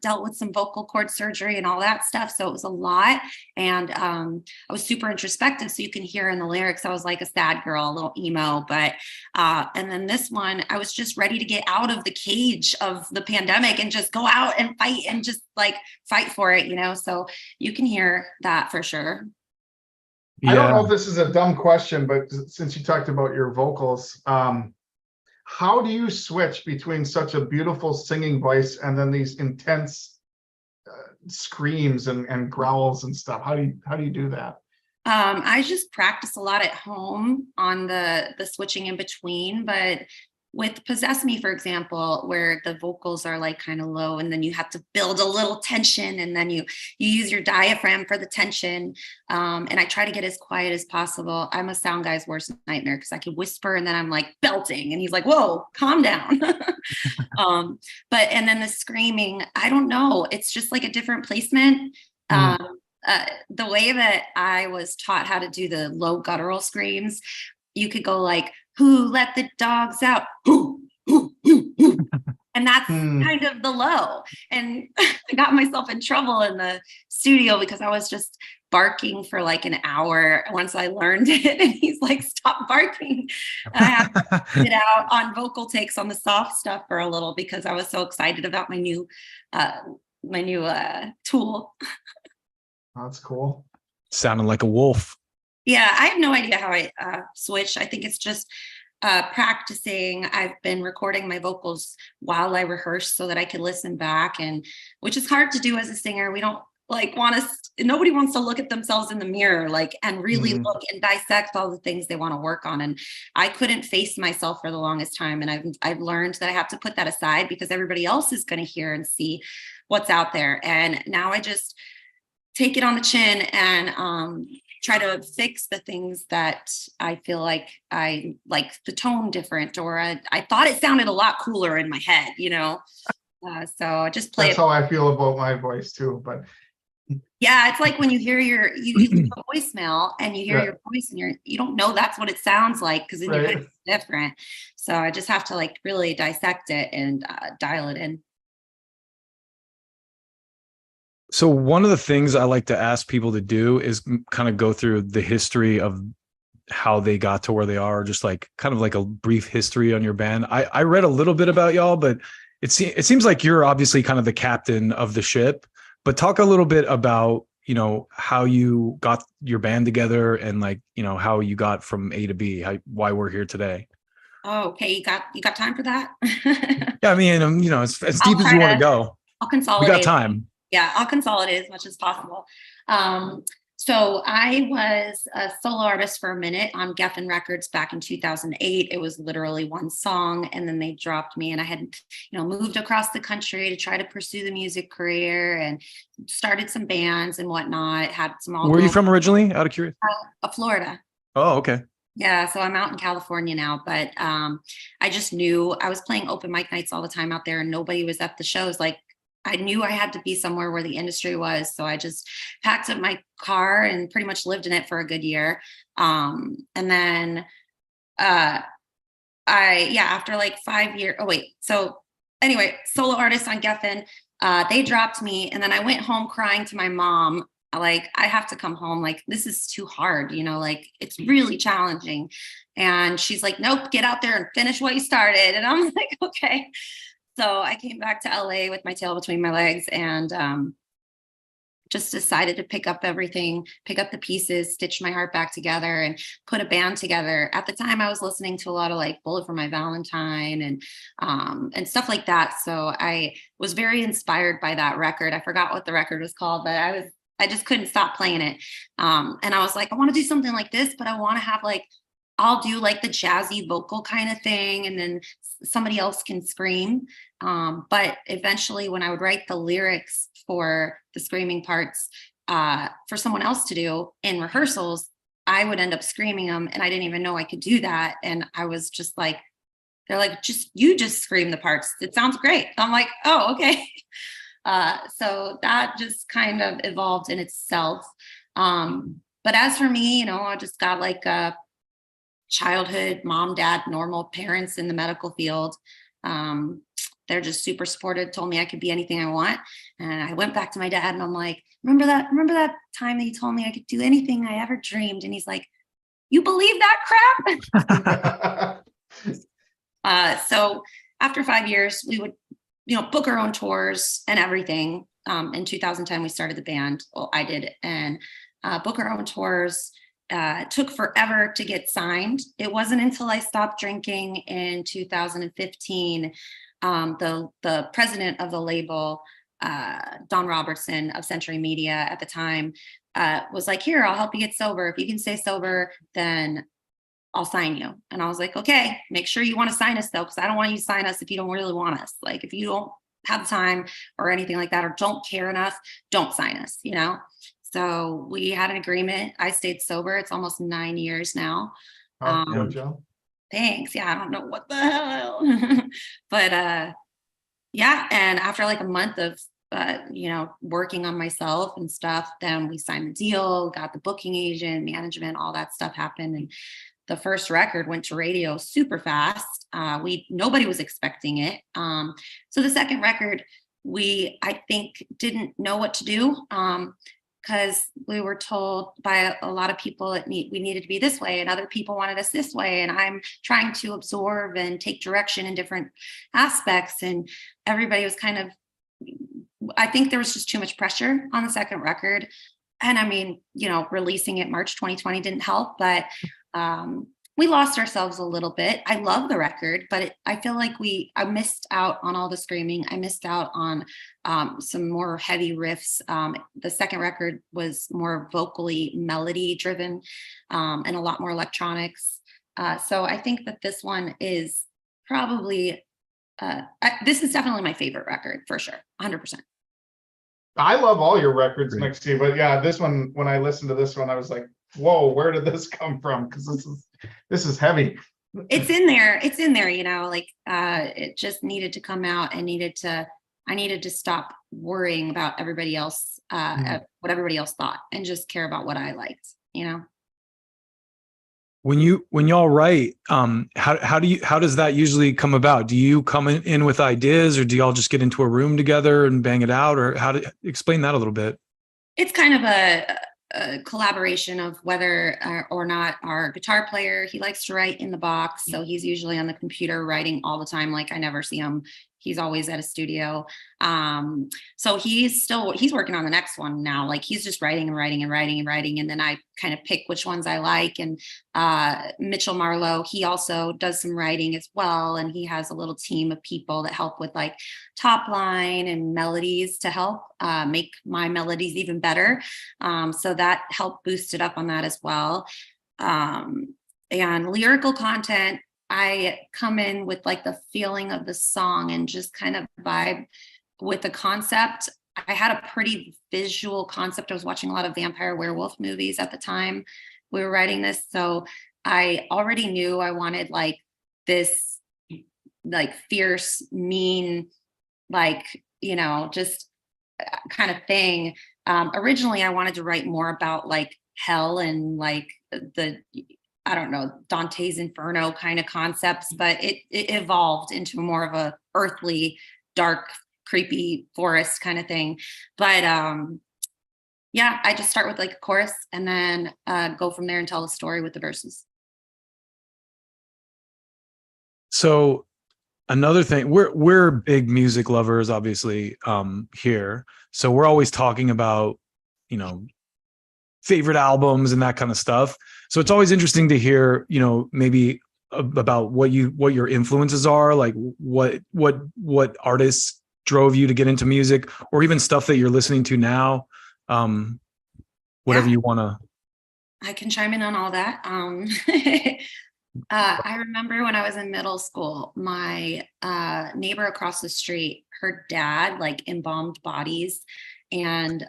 Dealt with some vocal cord surgery and all that stuff. So it was a lot. And I was super introspective. So you can hear in the lyrics, I was like a sad girl, a little emo. But and then this one, I was just ready to get out of the cage of the pandemic and just go out and fight and just like fight for it, you know? So you can hear that for sure. I don't know if this is a dumb question, but since you talked about your vocals, how do you switch between such a beautiful singing voice and then these intense screams and growls and stuff? How do you do that? I just practice a lot at home on the switching in between, but with Possess Me, for example, where the vocals are like kind of low and then you have to build a little tension and then you use your diaphragm for the tension. And I try to get as quiet as possible. I'm a sound guy's worst nightmare because I can whisper and then I'm like belting and he's like, whoa, calm down. And then the screaming, I don't know. It's just like a different placement. The way that I was taught how to do the low guttural screams, you could go like, who let the dogs out? Who, who. And that's kind of the low. And I got myself in trouble in the studio because I was just barking for like an hour once I learned it. And he's like, stop barking. And I had to get out on vocal takes on the soft stuff for a little because I was so excited about my new tool. That's cool. Sounding like a wolf. Yeah, I have no idea how I switch. I think it's just practicing. I've been recording my vocals while I rehearse so that I can listen back, and which is hard to do as a singer. We don't like nobody wants to look at themselves in the mirror and really look and dissect all the things they want to work on. And I couldn't face myself for the longest time. And I've learned that I have to put that aside because everybody else is going to hear and see what's out there. And now I just take it on the chin and try to fix the things that I feel like I like the tone different, or I thought it sounded a lot cooler in my head, you know? So I just play. That's how I feel about my voice too, but. Yeah, it's like when you hear you leave a voicemail and you hear your voice and you don't know that's what it sounds like because in your head it's different. So I just have to like really dissect it and dial it in. So one of the things I like to ask people to do is kind of go through the history of how they got to where they are, just like kind of like a brief history on your band. I read a little bit about y'all, but it seems like you're obviously kind of the captain of the ship, but talk a little bit about, you know, how you got your band together and like, you know, how you got from A to B, why we're here today. Oh, okay. You got time for that? Yeah. I mean, you know, as deep as you want to go. I'll consolidate. We got time. Yeah, I'll consolidate as much as possible. So I was a solo artist for a minute on Geffen Records back in 2008. It was literally one song, and then they dropped me, and I had, you know, moved across the country to try to pursue the music career and started some bands and whatnot. Had some. Where are you from originally? Out of curiosity. Florida. Oh, okay. Yeah, so I'm out in California now, but I just knew I was playing open mic nights all the time out there, and nobody was at the shows. Like, I knew I had to be somewhere where the industry was. So I just packed up my car and pretty much lived in it for a good year. And then after like 5 years, so anyway, solo artist on Geffen, they dropped me. And then I went home crying to my mom. Like, I have to come home. Like, this is too hard, you know, like it's really challenging. And she's like, nope, get out there and finish what you started. And I'm like, okay. So I came back to LA with my tail between my legs and just decided to pick up everything, pick up the pieces, stitch my heart back together and put a band together. At the time I was listening to a lot of like Bullet for My Valentine and stuff like that. So I was very inspired by that record. I forgot what the record was called, but I just couldn't stop playing it. And I was like, I want to do something like this, but I want to have like, I'll do like the jazzy vocal kind of thing, and then somebody else can scream. But eventually when I would write the lyrics for the screaming parts for someone else to do in rehearsals, I would end up screaming them, and I didn't even know I could do that. And I was just like, they're like, you just scream the parts. It sounds great. I'm like, oh, okay. So that just kind of evolved in itself. But as for me, you know, I just got like childhood mom, dad, normal parents in the medical field. They're just super supportive, told me I could be anything I want. And I went back to my dad and I'm like, remember that time that you told me I could do anything I ever dreamed? And he's like, you believe that crap? So after 5 years, we would, book our own tours and everything. In 2010, we started the band. Well, I did, and book our own tours. It took forever to get signed. It wasn't until I stopped drinking in 2015, the president of the label, Don Robertson of Century Media at the time, was like, here, I'll help you get sober. If you can stay sober, then I'll sign you. And I was like, okay, make sure you want to sign us though, because I don't want you to sign us if you don't really want us. Like, if you don't have the time or anything like that, or don't care enough, don't sign us, So we had an agreement. I stayed sober. It's almost 9 years now. Joe. Thanks. Yeah, I don't know what the hell. But yeah, and after like a month of working on myself and stuff, then we signed the deal, got the booking agent, management, all that stuff happened. And the first record went to radio super fast. Nobody was expecting it. So the second record, I think didn't know what to do, because we were told by a lot of people we needed to be this way, and other people wanted us this way. And I'm trying to absorb and take direction in different aspects. And everybody was kind of, I think there was just too much pressure on the second record. And I mean, releasing it March 2020 didn't help, but we lost ourselves a little bit. I love the record, but I feel like I missed out on all the screaming. I missed out on some more heavy riffs. The second record was more vocally melody driven, and a lot more electronics. So I think that this one is probably, this is definitely my favorite record for sure, 100%. I love all your records, Mixi, but yeah, this one, when I listened to this one, I was like, whoa, where did this come from? Because this is heavy. It's in there, it just needed to come out, and I needed to stop worrying about everybody else, what everybody else thought, and just care about what I liked, When y'all write, how does that usually come about? Do you come in with ideas, or do y'all just get into a room together and bang it out, or explain that a little bit? It's kind of a collaboration of whether or not our guitar player, he likes to write in the box. So he's usually on the computer writing all the time. Like, I never see him. He's always at a studio. So he's working on the next one now. Like, he's just writing and writing and writing and writing. And then I kind of pick which ones I like. And Mitchell Marlowe, he also does some writing as well. And he has a little team of people that help with like top line and melodies to help make my melodies even better. So that helped boost it up on that as well. And lyrical content, I come in with like the feeling of the song and just kind of vibe with the concept. I had a pretty visual concept. I was watching a lot of vampire werewolf movies at the time we were writing this. So I already knew I wanted like this like fierce, mean, like, just kind of thing. Originally, I wanted to write more about like hell and like I don't know, Dante's Inferno kind of concepts, but it evolved into more of a earthly, dark, creepy forest kind of thing. But yeah, I just start with like a chorus and then go from there and tell the story with the verses. So another thing, we're big music lovers, obviously, here. So we're always talking about, favorite albums and that kind of stuff. So it's always interesting to hear, maybe about what your influences are, like what artists drove you to get into music, or even stuff that you're listening to now. Whatever you want to. I can chime in on all that. I remember when I was in middle school, my neighbor across the street, her dad like embalmed bodies. And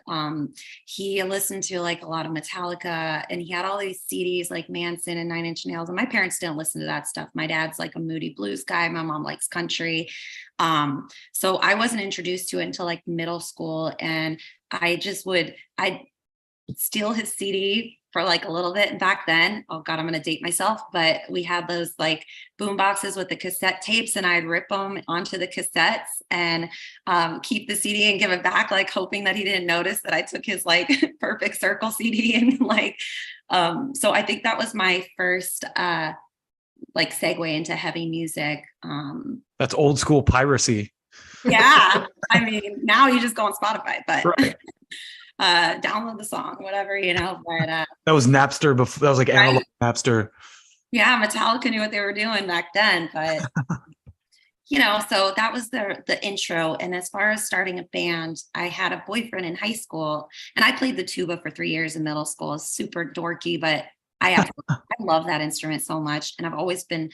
he listened to like a lot of Metallica, and he had all these CDs like Manson and Nine Inch Nails. And my parents didn't listen to that stuff. My dad's like a moody blues guy. My mom likes country. So I wasn't introduced to it until like middle school. And I'd steal his CD for like a little bit. And back then, oh God, I'm going to date myself, but we had those like boom boxes with the cassette tapes, and I'd rip them onto the cassettes and keep the CD and give it back, like hoping that he didn't notice that I took his like Perfect Circle CD. And like, so I think that was my first like segue into heavy music. That's old school piracy. Yeah. I mean, now you just go on Spotify, but Right. download the song, whatever, but that was Napster before. That was like analog Napster. yeah, Metallica knew what they were doing back then, but so that was the intro. And as far as starting a band, I had a boyfriend in high school, and I played the tuba for 3 years in middle school. It's super dorky, but I love that instrument so much, and I've always been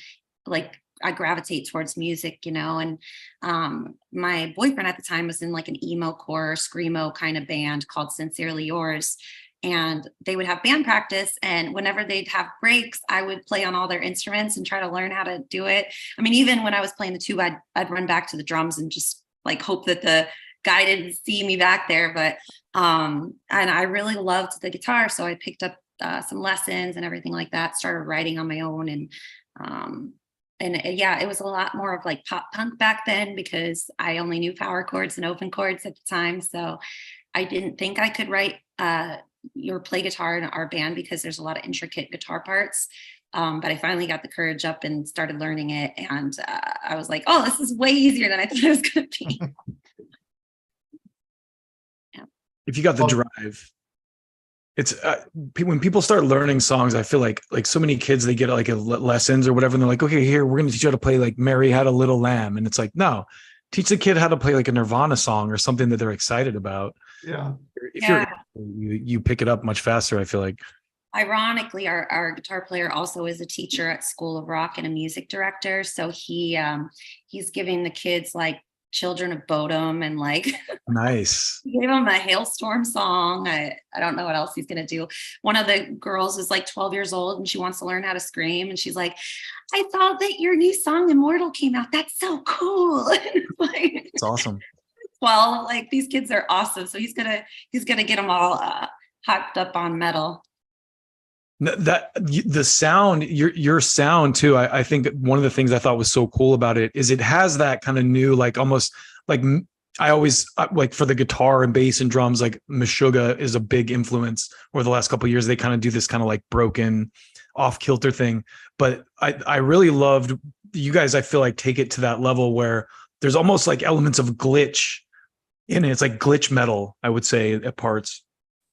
like, I gravitate towards music, and my boyfriend at the time was in like an emo core, screamo kind of band called Sincerely Yours. And they would have band practice, and whenever they'd have breaks, I would play on all their instruments and try to learn how to do it. I mean, even when I was playing the tuba, I'd run back to the drums and just like hope that the guy didn't see me back there. But and I really loved the guitar, so I picked up some lessons and everything like that. Started writing on my own, and yeah, it was a lot more of like pop punk back then, because I only knew power chords and open chords at the time. So I didn't think I could write or play guitar in our band, because there's a lot of intricate guitar parts. But I finally got the courage up and started learning it. And I was like, oh, this is way easier than I thought it was going to be. Yeah. If you got the drive, it's when people start learning songs, I feel like so many kids, they get like lessons or whatever, and they're like, okay, here, we're going to teach you how to play like Mary Had a Little Lamb. And it's like, no, teach the kid how to play like a Nirvana song or something that they're excited about. Yeah. If you pick it up much faster, I feel like. Ironically, our guitar player also is a teacher at School of Rock and a music director. So he's giving the kids like Children of Bodom, and like nice. He gave him a Hailstorm song. I don't know what else he's gonna do. One of the girls is like 12 years old, and she wants to learn how to scream, and she's like, I thought that your new song Immortal came out. That's so cool. Like, it's awesome. Well, like, these kids are awesome. So he's gonna get them all hyped up on metal. That the sound, your sound too. I think one of the things I thought was so cool about it is it has that kind of new, like almost like, I always like for the guitar and bass and drums, like Meshuggah is a big influence over the last couple of years. They kind of do this kind of like broken off kilter thing, but I really loved you guys. I feel like take it to that level where there's almost like elements of glitch in it. It's like glitch metal, I would say, at parts.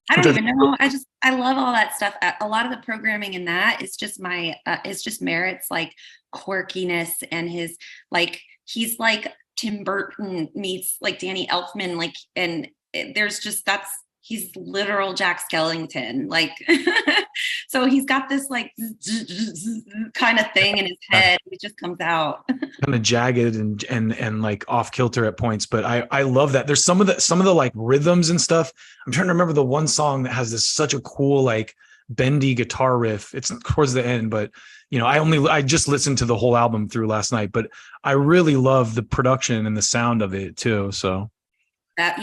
I don't even know. I love all that stuff. A lot of the programming in that is just it's just Merritt's like quirkiness, and his like, he's like Tim Burton meets like Danny Elfman, like, and there's just, he's literal Jack Skellington, like, so he's got this like kind of thing in his head. It just comes out kind of jagged and like off kilter at points. But I love that. There's some of the like rhythms and stuff. I'm trying to remember the one song that has this such a cool like bendy guitar riff. It's towards the end, but I just listened to the whole album through last night, but I really love the production and the sound of it too. So that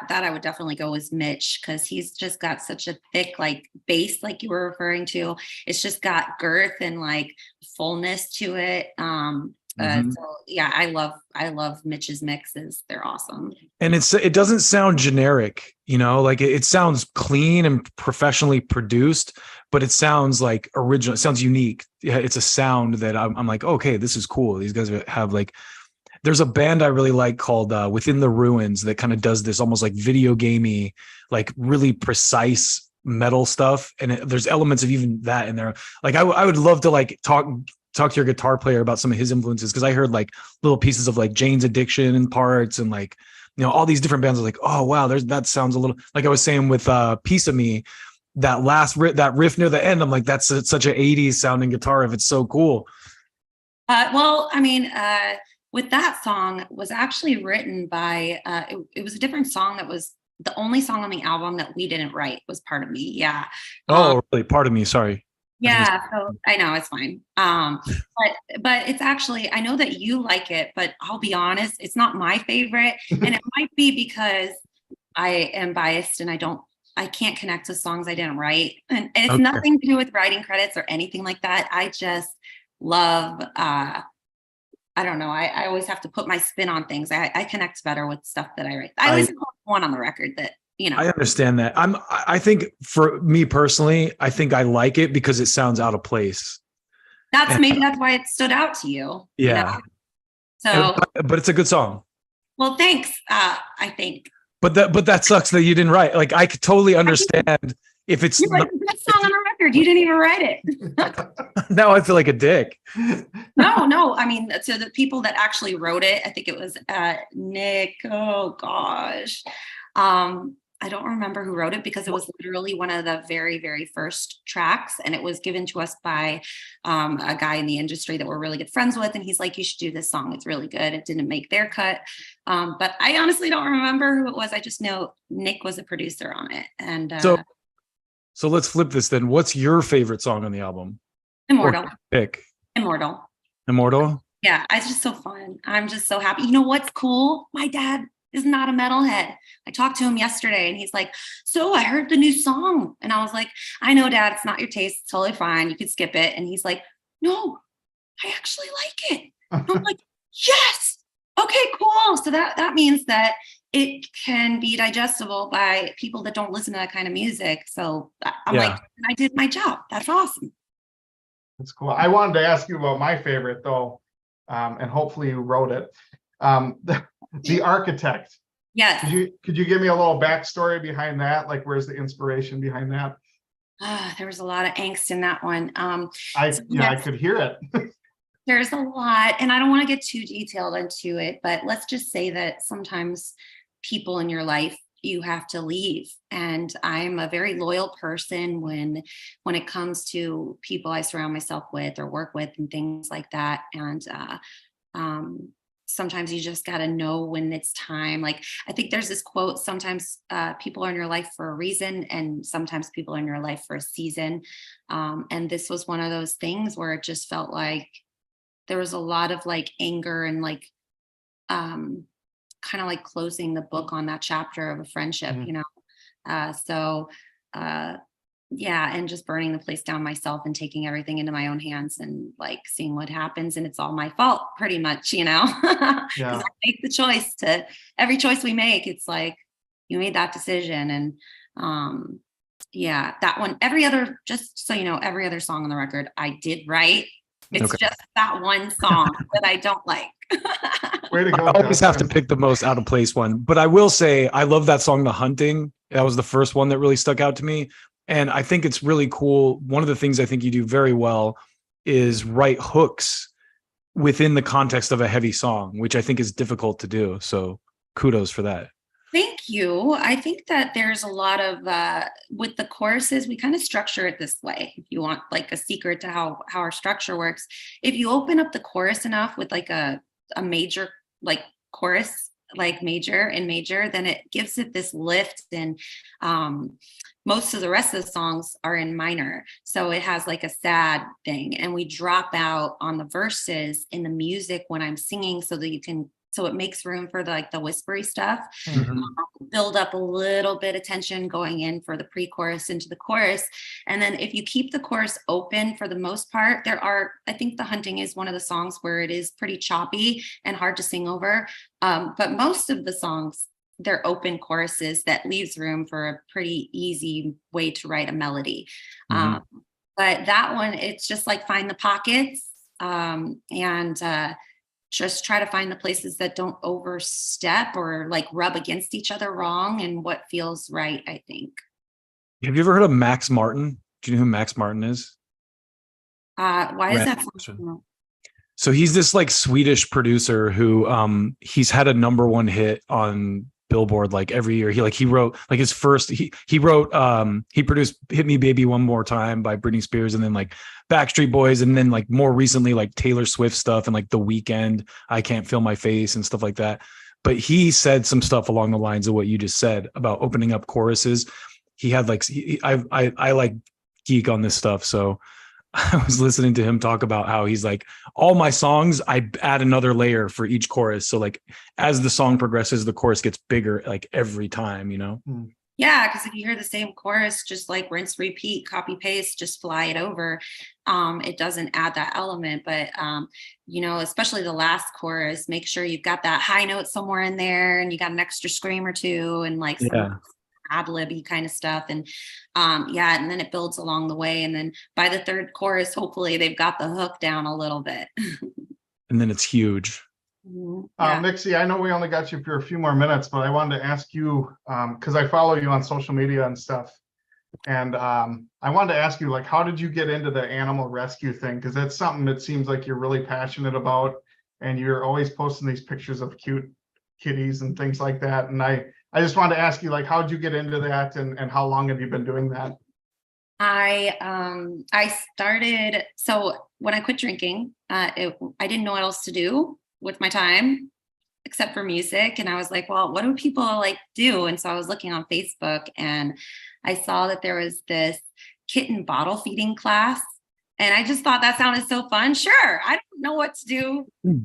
I would definitely go with Mitch, because he's just got such a thick like bass, like you were referring to. It's just got girth and like fullness to it. So yeah, I love Mitch's mixes. They're awesome. And it doesn't sound generic, like it sounds clean and professionally produced, but it sounds like original. It sounds unique. Yeah, it's a sound that I'm like, okay, this is cool. These guys have like, there's a band I really like called Within the Ruins that kind of does this almost like video gamey, like really precise metal stuff. And there's elements of even that in there. Like I would love to like talk to your guitar player about some of his influences, because I heard like little pieces of like Jane's Addiction and parts, and like, all these different bands. I was like, oh wow, that sounds a little like I was saying with Piece of Me, that last that riff near the end. I'm like, that's such an 80s sounding guitar riff. It's so cool. Well, I mean, with that song was actually written by, it was a different song that was the only song on the album that we didn't write, was Part of Me. Yeah. Oh, really? Part of Me. Sorry. Yeah. So I know it's fine. But it's actually, I know that you like it, but I'll be honest, it's not my favorite. And it might be because I am biased and I don't I can't connect to songs I didn't write. And it's Okay. nothing to do with writing credits or anything like that. I just love, I don't know. I always have to put my spin on things. I connect better with stuff that I write. I always have one on the record that, I understand that. I think for me personally, I think I like it because it sounds out of place. maybe that's why it stood out to you. Yeah. So, but it's a good song. well, thanks. I think. But that sucks that you didn't write. Like, I could totally understand if it's You're like, best song on the record. You didn't even write it. now I feel like a dick. No. I mean, so the people that actually wrote it, I think it was Nick. Oh gosh. I don't remember who wrote it because it was literally one of the very, very first tracks. And it was given to us by a guy in the industry that we're really good friends with. And he's like, you should do this song. It's really good. It didn't make their cut. But I honestly don't remember who it was. I just know Nick was a producer on it. And so let's flip this then. What's your favorite song on the album? Immortal. Pick. Immortal. Yeah, it's just so fun. I'm just so happy. You know what's cool? My dad is not a metalhead. I talked to him yesterday and he's like, so I heard the new song. And I was like, I know, Dad, it's not your taste. It's totally fine. You could skip it. And he's like, no, I actually like it. And I'm like, yes. Okay, cool. So that means that it can be digestible by people that don't listen to that kind of music. So I'm like, I did my job. That's awesome. That's cool. I wanted to ask you about my favorite though, and hopefully you wrote it. The Architect. Yes. Could you give me a little backstory behind that? Like, where's the inspiration behind that? There was a lot of angst in that one. I could hear it. There's a lot, and I don't want to get too detailed into it, but let's just say that sometimes people in your life you have to leave. And I'm a very loyal person when it comes to people I surround myself with or work with and things like that. And sometimes you just got to know when it's time. Like, I think there's this quote, sometimes people are in your life for a reason and sometimes people are in your life for a season. And this was one of those things where it just felt like there was a lot of like anger and like kind of like closing the book on that chapter of a friendship, you know? Yeah, and just burning the place down myself and taking everything into my own hands and like seeing what happens. And it's all my fault pretty much, you know? Yeah. I make the choice to every choice we make. It's like, you made that decision. And yeah, that one, just so you know, every other song on the record I did write. It's just that one song that I don't like. Way to go. I always have to pick the most out of place one, but I will say I love that song, The Hunting. That was the first one that really stuck out to me. And I think it's really cool. One of the things I think you do very well is write hooks within the context of a heavy song, which I think is difficult to do. So kudos for that. Thank you. I think that there's a lot of, with the choruses, we kind of structure it this way. If you want like a secret to how our structure works, if you open up the chorus enough with like a major, like chorus, like major and major, then it gives it this lift. And most of the rest of the songs are in minor. So it has like a sad thing. And we drop out on the verses in the music when I'm singing so it makes room for the whispery stuff, build up a little bit of tension going in for the pre-chorus into the chorus. And then if you keep the chorus open for the most part, I think The Hunting is one of the songs where it is pretty choppy and hard to sing over. But most of the songs, they're open choruses that leaves room for a pretty easy way to write a melody. But that one, it's just like find the pockets and just try to find the places that don't overstep or like rub against each other wrong and what feels right, I think. Have you ever heard of Max Martin? Do you know who Max Martin is? Why is that? So he's this like Swedish producer who he's had a #1 hit on Billboard like every year. He wrote like his first he produced Hit Me Baby One More Time by Britney Spears, and then like Backstreet Boys, and then like more recently like Taylor Swift stuff and like The Weeknd, I Can't Feel My Face and stuff like that. But he said some stuff along the lines of what you just said about opening up choruses. He had like I like geek on this stuff, so I was listening to him talk about how he's like, all my songs, I add another layer for each chorus. So like as the song progresses, the chorus gets bigger like every time, you know? Yeah, because if you hear the same chorus, just like rinse, repeat, copy, paste, just fly it over. It doesn't add that element. But especially the last chorus, make sure you've got that high note somewhere in there and you got an extra scream or two and like some ad-libby kind of stuff. And and then it builds along the way. And then by the third chorus, hopefully they've got the hook down a little bit. And then it's huge. Mixi, I know we only got you for a few more minutes, but I wanted to ask you, because I follow you on social media and stuff. And I wanted to ask you, like, how did you get into the animal rescue thing? Because that's something that seems like you're really passionate about. And you're always posting these pictures of cute kitties and things like that. And I just wanted to ask you, like, how did you get into that and how long have you been doing that? I started, so when I quit drinking, I didn't know what else to do with my time except for music. And I was like, well, what do people like do? And so I was looking on Facebook and I saw that there was this kitten bottle feeding class. And I just thought that sounded so fun. Sure. I don't know what to do. So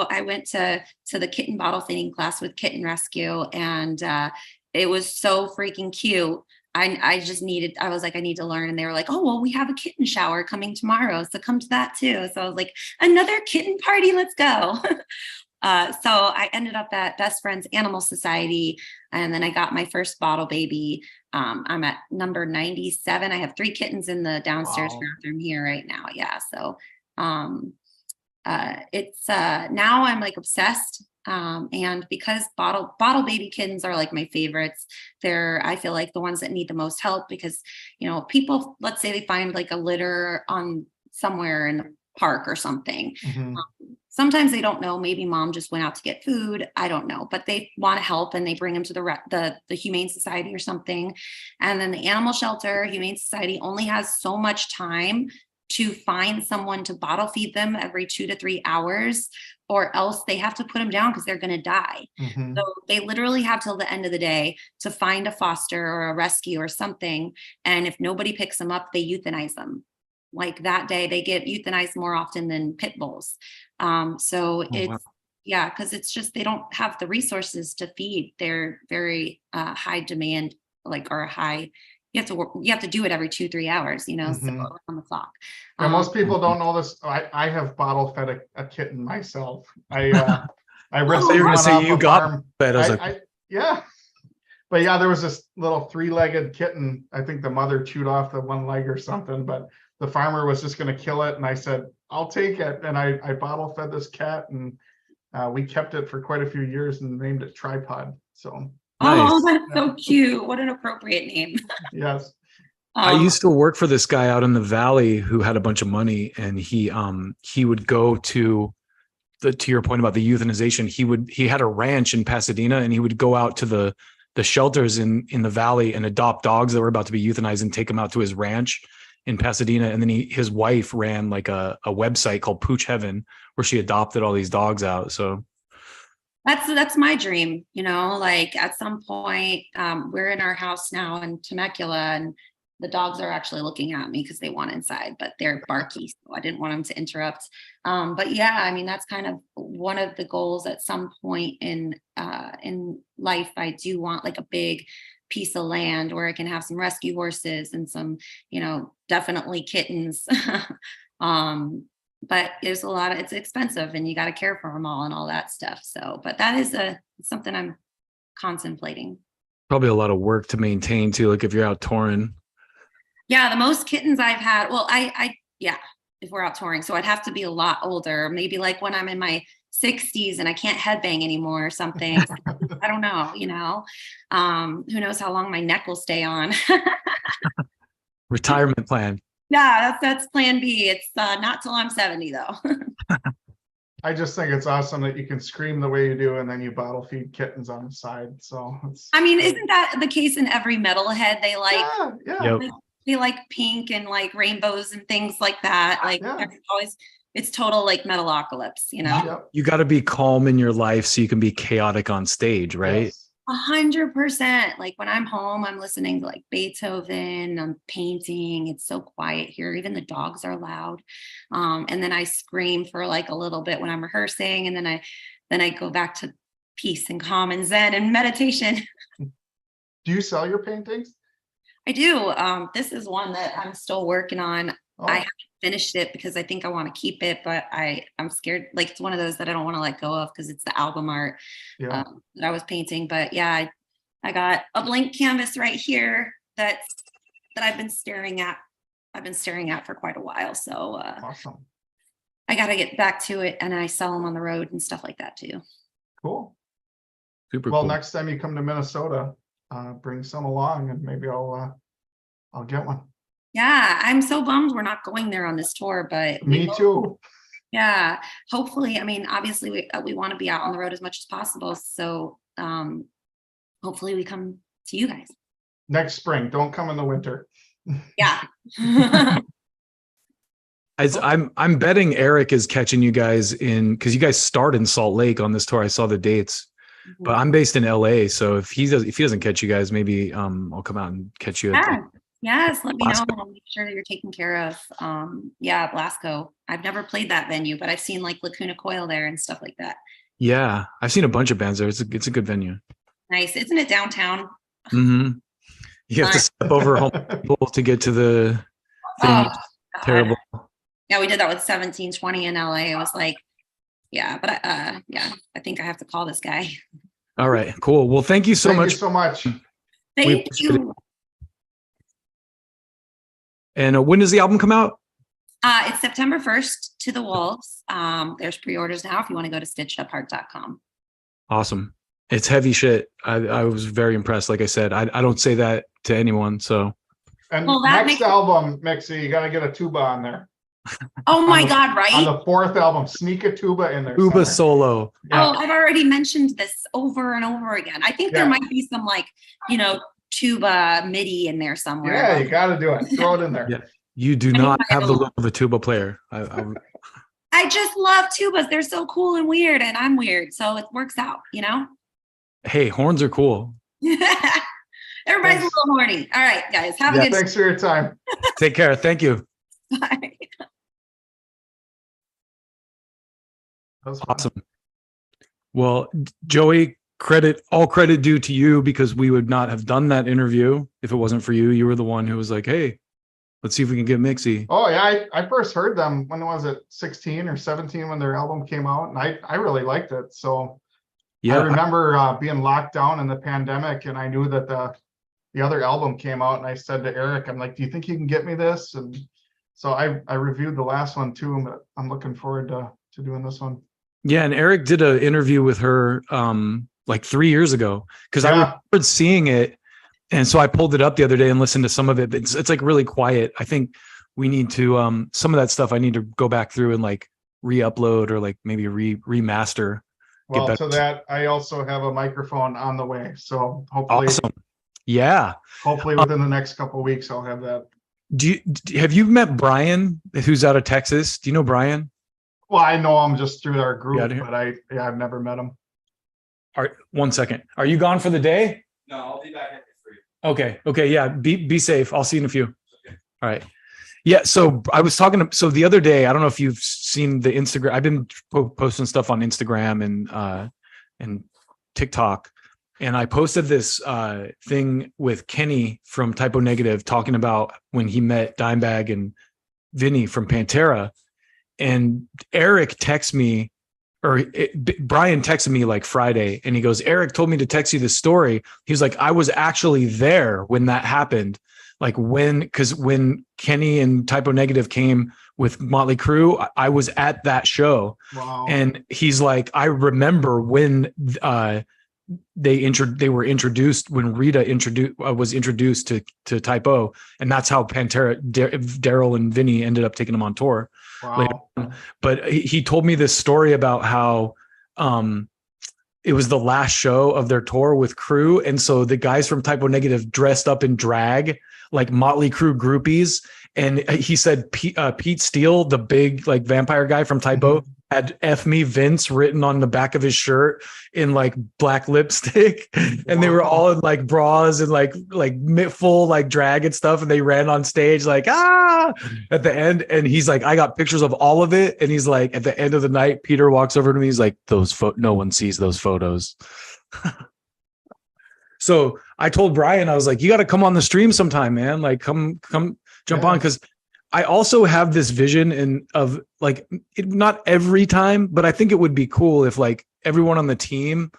I went to the kitten bottle feeding class with Kitten Rescue and it was so freaking cute. I was like, I need to learn. And they were like, oh, well, we have a kitten shower coming tomorrow. So come to that too. So I was like, another kitten party, let's go. So I ended up at Best Friends Animal Society. And then I got my first bottle baby. I'm at number 97. I have 3 kittens in the downstairs bathroom here right now. Yeah. So it's now I'm like obsessed. And because bottle baby kittens are like my favorites, they're, I feel like the ones that need the most help because, people, let's say they find like a litter on somewhere in the park or something. Mm-hmm. Sometimes they don't know, maybe mom just went out to get food. I don't know, but they want to help and they bring them to the Humane Society or something. And then the animal shelter, Humane Society only has so much time to find someone to bottle feed them every 2 to 3 hours, or else they have to put them down because they're going to die. Mm-hmm. So they literally have till the end of the day to find a foster or a rescue or something. And if nobody picks them up, they euthanize them. Like that day, they get euthanized more often than pit bulls. Because it's just they don't have the resources to feed. They're very high demand, or high. You have to do it every 2-3 hours, Mm-hmm. so on the clock. Yeah, most people don't know this. I have bottle fed a kitten myself. I ripped you were one gonna say off you a got farm. fed as But yeah, there was this little 3-legged kitten. I think the mother chewed off the one leg or something, but the farmer was just going to kill it. And I said, I'll take it. And I bottle fed this cat and we kept it for quite a few years and named it Tripod. So. Oh, that's so cute. What an appropriate name. Yes. I used to work for this guy out in the valley who had a bunch of money, and he would go to your point about the euthanization. He had a ranch in Pasadena, and he would go out to the shelters in the valley and adopt dogs that were about to be euthanized and take them out to his ranch in Pasadena. And then his wife ran like a website called Pooch Heaven where she adopted all these dogs out. So that's my dream, like at some point, we're in our house now in Temecula and the dogs are actually looking at me because they want inside, but they're barky. So I didn't want them to interrupt. But yeah, I mean, that's kind of one of the goals at some point in life. I do want like a big piece of land where I can have some rescue horses and some, definitely kittens. But there's it's expensive and you got to care for them all and all that stuff. So, but that is something I'm contemplating. Probably a lot of work to maintain too. Like if you're out touring. Yeah. The most kittens I've had, well, if we're out touring, so I'd have to be a lot older, maybe like when I'm in my 60s and I can't headbang anymore or something. I don't know, who knows how long my neck will stay on. Retirement plan. Yeah, that's plan B. It's not till I'm 70 though. I just think it's awesome that you can scream the way you do and then you bottle feed kittens on the side. So isn't that the case in every metalhead? They like, yeah. Yep. They like pink and like rainbows and things like that. Like always, it's total like metalocalypse, Yep. You got to be calm in your life so you can be chaotic on stage, right? Yes. 100%. Like when I'm home, I'm listening to like Beethoven, I'm painting. It's so quiet here. Even the dogs are loud. And then I scream for like a little bit when I'm rehearsing. And then I go back to peace and calm and zen and meditation. Do you sell your paintings? I do. This is one that I'm still working on. Oh. I haven't finished it because I think I want to keep it, but I'm scared. Like, it's one of those that I don't want to let go of because it's the album art that I was painting. But yeah, I got a blank canvas right here that I've been staring at. I've been staring at for quite a while. So Awesome. I got to get back to it, and I sell them on the road and stuff like that too. Cool. Super Well, cool. next time you come to Minnesota, bring some along, and maybe I'll get one. Yeah, I'm so bummed we're not going there on this tour, but Me too. Yeah, hopefully. I mean, obviously, we want to be out on the road as much as possible. So hopefully we come to you guys. Next spring. Don't come in the winter. Yeah. I'm betting Eric is catching you guys in, because you guys start in Salt Lake on this tour. I saw the dates, but I'm based in LA. So if he doesn't catch you guys, maybe I'll come out and catch you. Yes, let me know. Blasco. I'll make sure that you're taken care of. Yeah, Blasco. I've never played that venue, but I've seen like Lacuna Coil there and stuff like that. Yeah, I've seen a bunch of bands there. It's a good venue. Nice. Isn't it downtown? Mm-hmm. You have to step over home people to get to the thing. Oh, Terrible. Yeah, we did that with 1720 in LA. It was like, yeah, but yeah, I think I have to call this guy. All right, cool. Well, thank you so Thank much. you so much. Thank appreciate you. And when does the album come out? It's September 1st to the Wolves. There's pre-orders now if you want to go to stitcheduphart.com. Awesome. It's heavy shit. I was very impressed. Like I said, I don't say that to anyone. So. And Well, that next makes- album, Mixi, you got to get a tuba on there. Oh my On the- God, On right? the fourth album, sneak a tuba in there. Tuba somewhere. solo. Yeah. Oh, I've already mentioned this over and over again. I think there Yeah. might be some like, tuba MIDI in there somewhere. Yeah, you got to do it. Throw it in there. Yeah. You do not have the look of a tuba player. I just love tubas. They're so cool and weird, and I'm weird. So it works out, Hey, horns are cool. Everybody's Thanks. a little horny. All right, guys. Have a Yeah, good Thanks for your time. Take care. Thank you. Bye. That was fun. Awesome. Well, Joey, all credit due to you, because we would not have done that interview if it wasn't for you. You were the one who was like, hey, let's see if we can get Mixi. Oh yeah, I first heard them when was it 16 or 17 when their album came out, and I really liked it. So Yeah. I remember being locked down in the pandemic, and I knew that the other album came out, and I said to Eric, I'm like, do you think you can get me this? And so I reviewed the last one too, but I'm looking forward to doing this one. Yeah. And Eric did an interview with her like 3 years ago, because I Yeah. remembered seeing it. And so I pulled it up the other day and listened to some of it. But it's like really quiet. I think we need to some of that stuff I need to go back through and like re-upload or like maybe remaster. Well, better. to that, I also have a microphone on the way. So hopefully, Awesome. Yeah. hopefully within the next couple of weeks, I'll have that. Have you met Brian, who's out of Texas? Do you know Brian? Well, I know him just through our group, Yeah, here. but I've never met him. All right, 1 second. Are you gone for the day? No, I'll be back at 3. Okay. Yeah. Be safe. I'll see you in a few. All right. Yeah. So I was talking so the other day, I don't know if you've seen the Instagram. I've been posting stuff on Instagram and TikTok. And I posted this thing with Kenny from Typo Negative talking about when he met Dimebag and Vinny from Pantera. And Eric texted me, Brian texted me like Friday, and he goes, Eric told me to text you this story. He was like, I was actually there when that happened. Like because when Kenny and Typo Negative came with Motley Crue, I was at that show. Wow. And he's like, I remember when they were introduced, when Rita was introduced to Typo, and that's how Pantera, Daryl and Vinny ended up taking them on tour. later Wow. on. But he told me this story about how it was the last show of their tour with Crue, and so the guys from Typo Negative dressed up in drag like Motley Crue groupies, and he said Pete Steele, the big like vampire guy from Typo, had F me Vince written on the back of his shirt in like black lipstick. And they were all in like bras and like full like drag and stuff. And they ran on stage like, at the end. And he's like, I got pictures of all of it. And he's like, at the end of the night, Peter walks over to me. He's like, no one sees those photos. So I told Brian, I was like, you got to come on the stream sometime, man. Like come jump on. Cause I also have this vision of like, not every time, but I think it would be cool if like everyone on the team,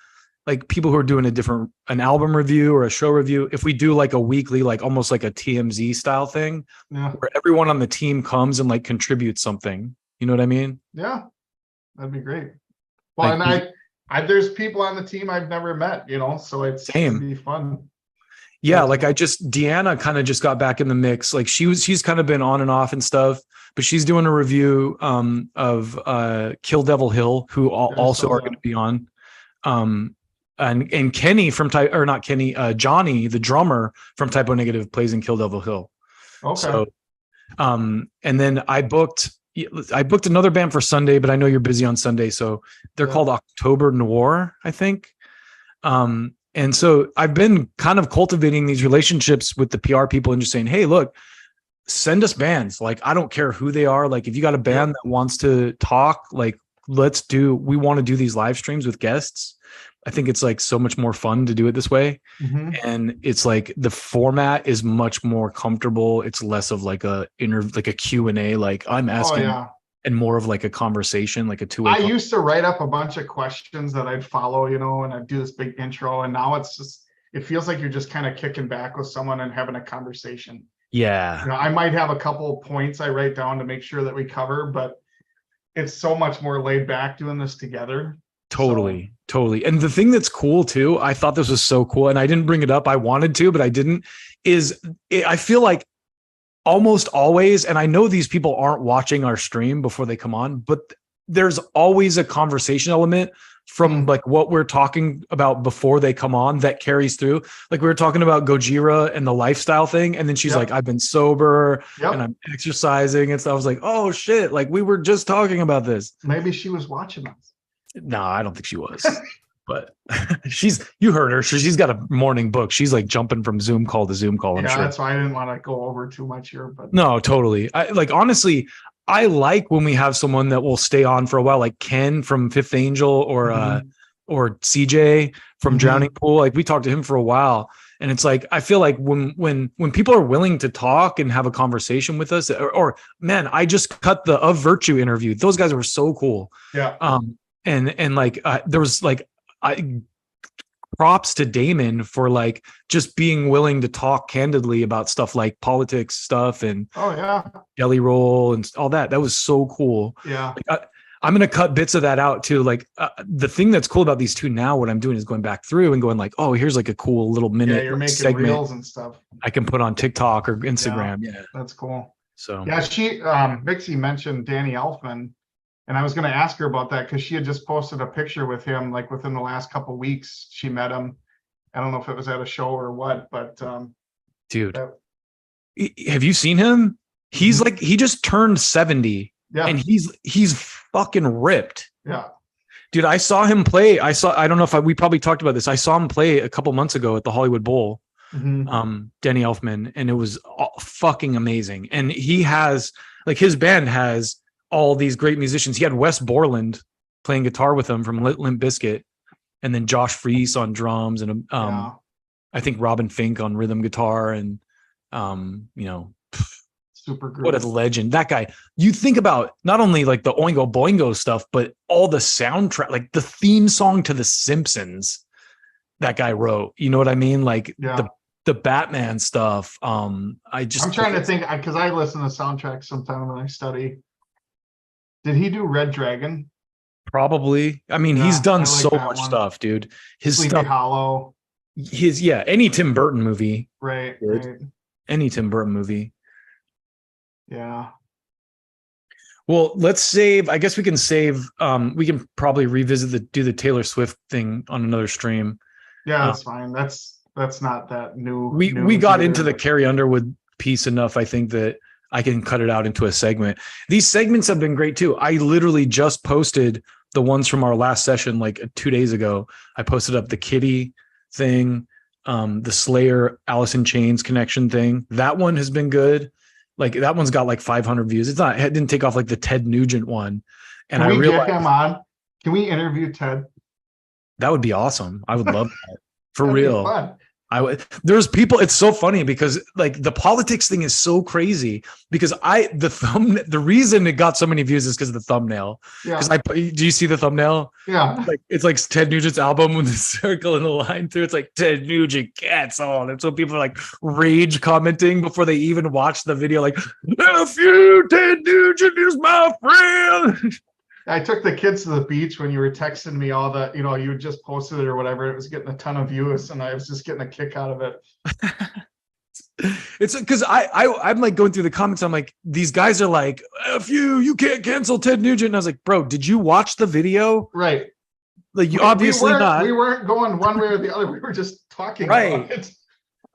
like people who are doing an album review or a show review, if we do like a weekly, like almost like a TMZ style thing, where everyone on the team comes and like contributes something. You know what I mean? Yeah, that'd be great. Well, like, and there's people on the team I've never met, so it'd be fun. Yeah, like Deanna kind of just got back in the mix. Like she's kind of been on and off and stuff, but she's doing a review of Kill Devil Hill, who also are going to be on. And Kenny Johnny, the drummer from Typo Negative, plays in Kill Devil Hill. Okay. So, and then I booked another band for Sunday, but I know you're busy on Sunday, so they're called October Noir, I think. And so I've been kind of cultivating these relationships with the PR people and just saying, hey, look, send us bands. Like, I don't care who they are. Like, if you got a band that wants to talk, like, we want to do these live streams with guests. I think it's like so much more fun to do it this way. Mm-hmm. And it's like the format is much more comfortable. It's less of like a Q&A, like I'm asking, and more of like a conversation, like a two-way. I used to write up a bunch of questions that I'd follow, and I'd do this big intro. And now it feels like you're just kind of kicking back with someone and having a conversation. Yeah. I might have a couple of points I write down to make sure that we cover, but it's so much more laid back doing this together. Totally. And the thing that's cool too, I thought this was so cool, and I didn't bring it up. I wanted to, but I didn't, I feel like almost always, and I know these people aren't watching our stream before they come on, but there's always a conversation element from like what we're talking about before they come on that carries through. Like we were talking about Gojira and the lifestyle thing. And then she's like, I've been sober and I'm exercising and stuff. I was like, oh shit. Like we were just talking about this. Maybe she was watching us. No, I don't think she was, but you heard her. She's got a morning book. She's like jumping from Zoom call to Zoom call. I'm sure. That's why I didn't want to go over too much here, but no, totally. Honestly, I like when we have someone that will stay on for a while, like Ken from Fifth Angel or CJ from Drowning Pool. Like we talked to him for a while, and it's like I feel like when people are willing to talk and have a conversation with us, or man, I just cut the Of Virtue interview. Those guys were so cool. Yeah. And like there was like props to Damon for like just being willing to talk candidly about stuff like politics stuff and Jelly Roll and all that. That was so cool. Yeah. Like, I'm going to cut bits of that out too. Like the thing that's cool about these two now, what I'm doing is going back through and going like, oh, here's like a cool little minute you're making segment reels and stuff I can put on TikTok or Instagram. Yeah. That's cool. So she Mixi mentioned Danny Elfman. And I was going to ask her about that because she had just posted a picture with him, like within the last couple of weeks. She met him. I don't know if it was at a show or what, but dude, have you seen him? He's like, he just turned 70 and he's fucking ripped. Yeah. Dude, I saw him play. I don't know if we probably talked about this. I saw him play a couple months ago at the Hollywood Bowl, Danny Elfman, and it was fucking amazing. And he has like his band has all these great musicians. He had Wes Borland playing guitar with him from Limp Bizkit, and then Josh Freese on drums, and I think Robin Fink on rhythm guitar, and super great. What a legend. That guy. You think about not only like the Oingo Boingo stuff, but all the soundtrack, like the theme song to The Simpsons that guy wrote. You know what I mean? Like the Batman stuff. I'm trying to think because I listen to soundtracks sometime when I study. Did he do Red Dragon? Probably. I mean, he's done so much stuff, dude. His Sleepy stuff, Hollow. Any Tim Burton movie. Right. Any Tim Burton movie. Yeah. Well, let's save. I guess we can save. We can probably revisit do the Taylor Swift thing on another stream. Yeah, that's fine. That's not that new. We got into the Carrie Underwood piece enough. I think that I can cut it out into a segment. These segments have been great too. I literally just posted the ones from our last session like 2 days ago. I posted up the Kitty thing, the Slayer Alice in Chains connection thing. That one has been good. Like that one's got like 500 views. It didn't take off like the Ted Nugent one. And Can I we realized get him on? Can we interview Ted? that would be awesome. I would love that. For That'd be real. fun. There's people, it's so funny because like the politics thing is so crazy because the reason it got so many views is because of the thumbnail. Yeah. Do you see the thumbnail? Yeah. Like it's like Ted Nugent's album with the circle and the line through. It's like Ted Nugent cats on. And so people are like rage commenting before they even watch the video. Like, F you, Ted Nugent is my friend. I took the kids to the beach when you were texting me all the, you had just posted it or whatever. It was getting a ton of views and I was just getting a kick out of it. It's because I'm like going through the comments. I'm like, these guys are like, F you can't cancel Ted Nugent. And I was like, bro, did you watch the video? Right. Like you obviously not. We weren't going one way or the other. We were just talking right. about it.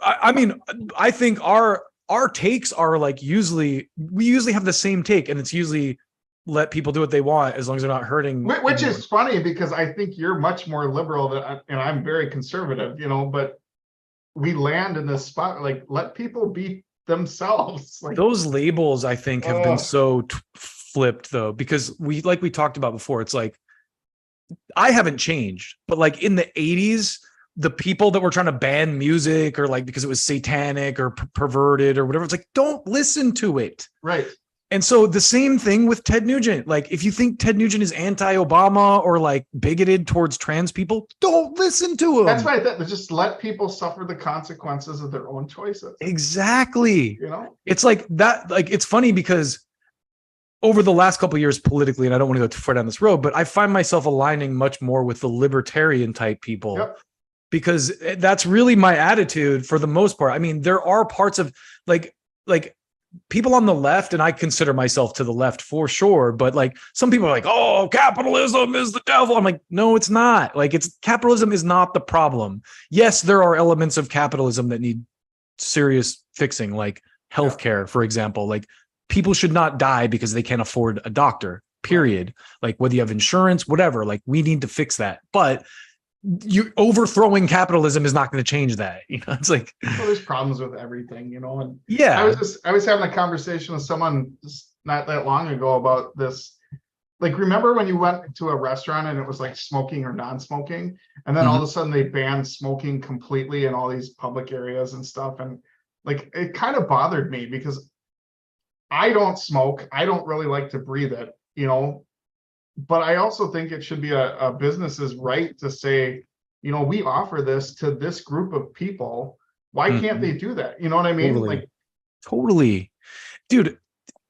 I mean, I think our takes are like we usually have the same take and it's usually let people do what they want as long as they're not hurting. Which is funny because I think you're much more liberal and I'm very conservative, but we land in this spot, like let people be themselves. Like those labels, I think have been so flipped though, because we talked about before, it's like, I haven't changed, but like in the 80s, the people that were trying to ban music or like, because it was satanic or perverted or whatever, it's like, don't listen to it. Right. And so the same thing with Ted Nugent. Like, if you think Ted Nugent is anti-Obama or like bigoted towards trans people, don't listen to him. That's why just let people suffer the consequences of their own choices. Exactly. It's like that. Like, it's funny because over the last couple of years politically, and I don't want to go too far down this road, but I find myself aligning much more with the libertarian type people. Yep. Because that's really my attitude for the most part. I mean, there are parts of like people on the left, and I consider myself to the left for sure, but like some people are like, oh, capitalism is the devil. I'm like, no, it's not. Like capitalism is not the problem. Yes, there are elements of capitalism that need serious fixing, like healthcare, for example. Like people should not die because they can't afford a doctor, period. Like whether you have insurance, whatever, like we need to fix that. But you overthrowing capitalism is not going to change that. It's like, well, there's problems with everything, and yeah. I was having a conversation with someone just not that long ago about this. Like, remember when you went to a restaurant and it was like smoking or non-smoking, and then all of a sudden they banned smoking completely in all these public areas and stuff. And like, it kind of bothered me because I don't smoke. I don't really like to breathe it, but I also think it should be a business's right to say, we offer this to this group of people. Why can't they do that? You know what I mean? Totally. Dude,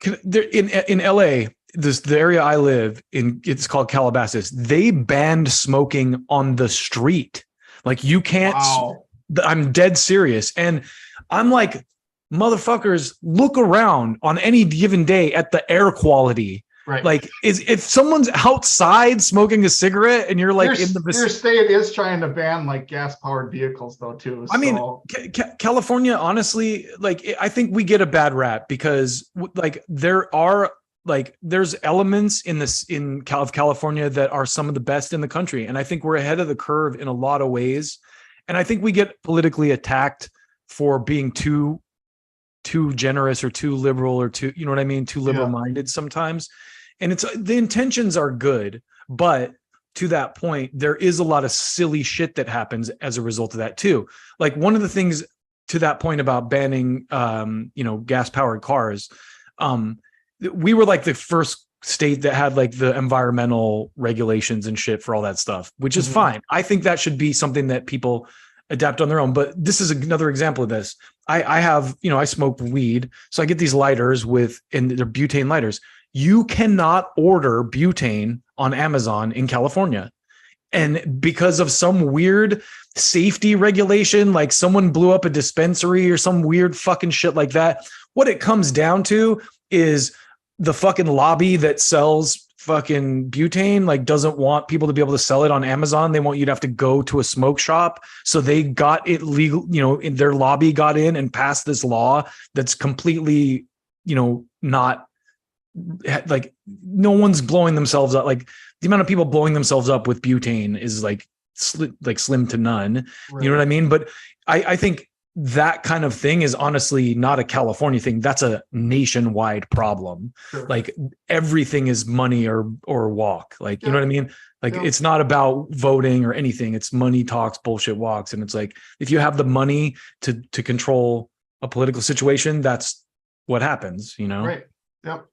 in LA, the area I live in, it's called Calabasas. They banned smoking on the street. Like you can't, wow. I'm dead serious. And I'm like, motherfuckers, look around on any given day at the air quality. Right. Like, if someone's outside smoking a cigarette and you're like your state is trying to ban like gas powered vehicles though too. I mean, California, honestly, like I think we get a bad rap because like there's elements in California that are some of the best in the country, and I think we're ahead of the curve in a lot of ways. And I think we get politically attacked for being too generous or too liberal or too liberal minded sometimes. And the intentions are good, but to that point, there is a lot of silly shit that happens as a result of that too. Like one of the things to that point about banning, gas powered cars, we were like the first state that had like the environmental regulations and shit for all that stuff, which is fine. I think that should be something that people adapt on their own. But this is another example of this. I have, I smoke weed. So I get these lighters and they're butane lighters. You cannot order butane on Amazon in California. And because of some weird safety regulation, like someone blew up a dispensary or some weird fucking shit like that, what it comes down to is the fucking lobby that sells fucking butane like doesn't want people to be able to sell it on Amazon. They want you to have to go to a smoke shop. So they got it legal, in their lobby got in and passed this law that's completely not like no one's blowing themselves up. Like the amount of people blowing themselves up with butane is like slim to none. Right. You know what I mean? But I think that kind of thing is honestly not a California thing. That's a nationwide problem. Sure. Like everything is money or walk. Like, you know what I mean? Like it's not about voting or anything. It's money talks, bullshit walks. And it's like, if you have the money to control a political situation, that's what happens, Right. Yep.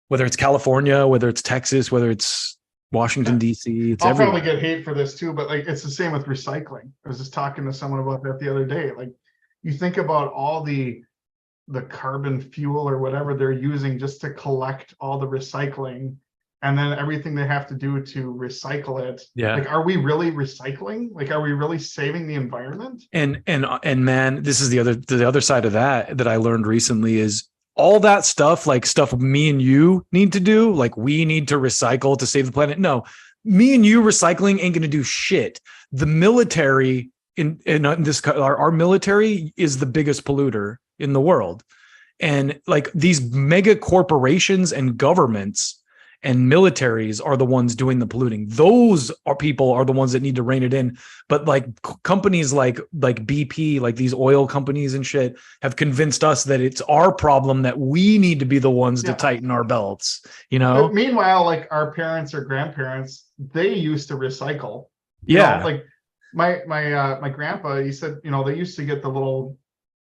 Whether it's California, whether it's Texas, whether it's Washington, D.C. I'll probably get hate for this too, but like, it's the same with recycling. I was just talking to someone about that the other day. Like, you think about all the carbon fuel or whatever they're using just to collect all the recycling, and then everything they have to do to recycle it. Yeah. Like, are we really recycling? Like, are we really saving the environment? And man, this is the other side of that I learned recently is all that stuff, like stuff me and you need to do, like we need to recycle to save the planet. No, me and you recycling ain't going to do shit. The military in this, our military is the biggest polluter in the world. And like these mega corporations and governments and militaries are the ones doing the polluting. Those people are the ones that need to rein it in. But like companies like BP, like these oil companies and shit, have convinced us that it's our problem, that we need to be the ones to tighten our belts, But meanwhile, like our parents or grandparents, they used to recycle. Like my grandpa, he said, they used to get the little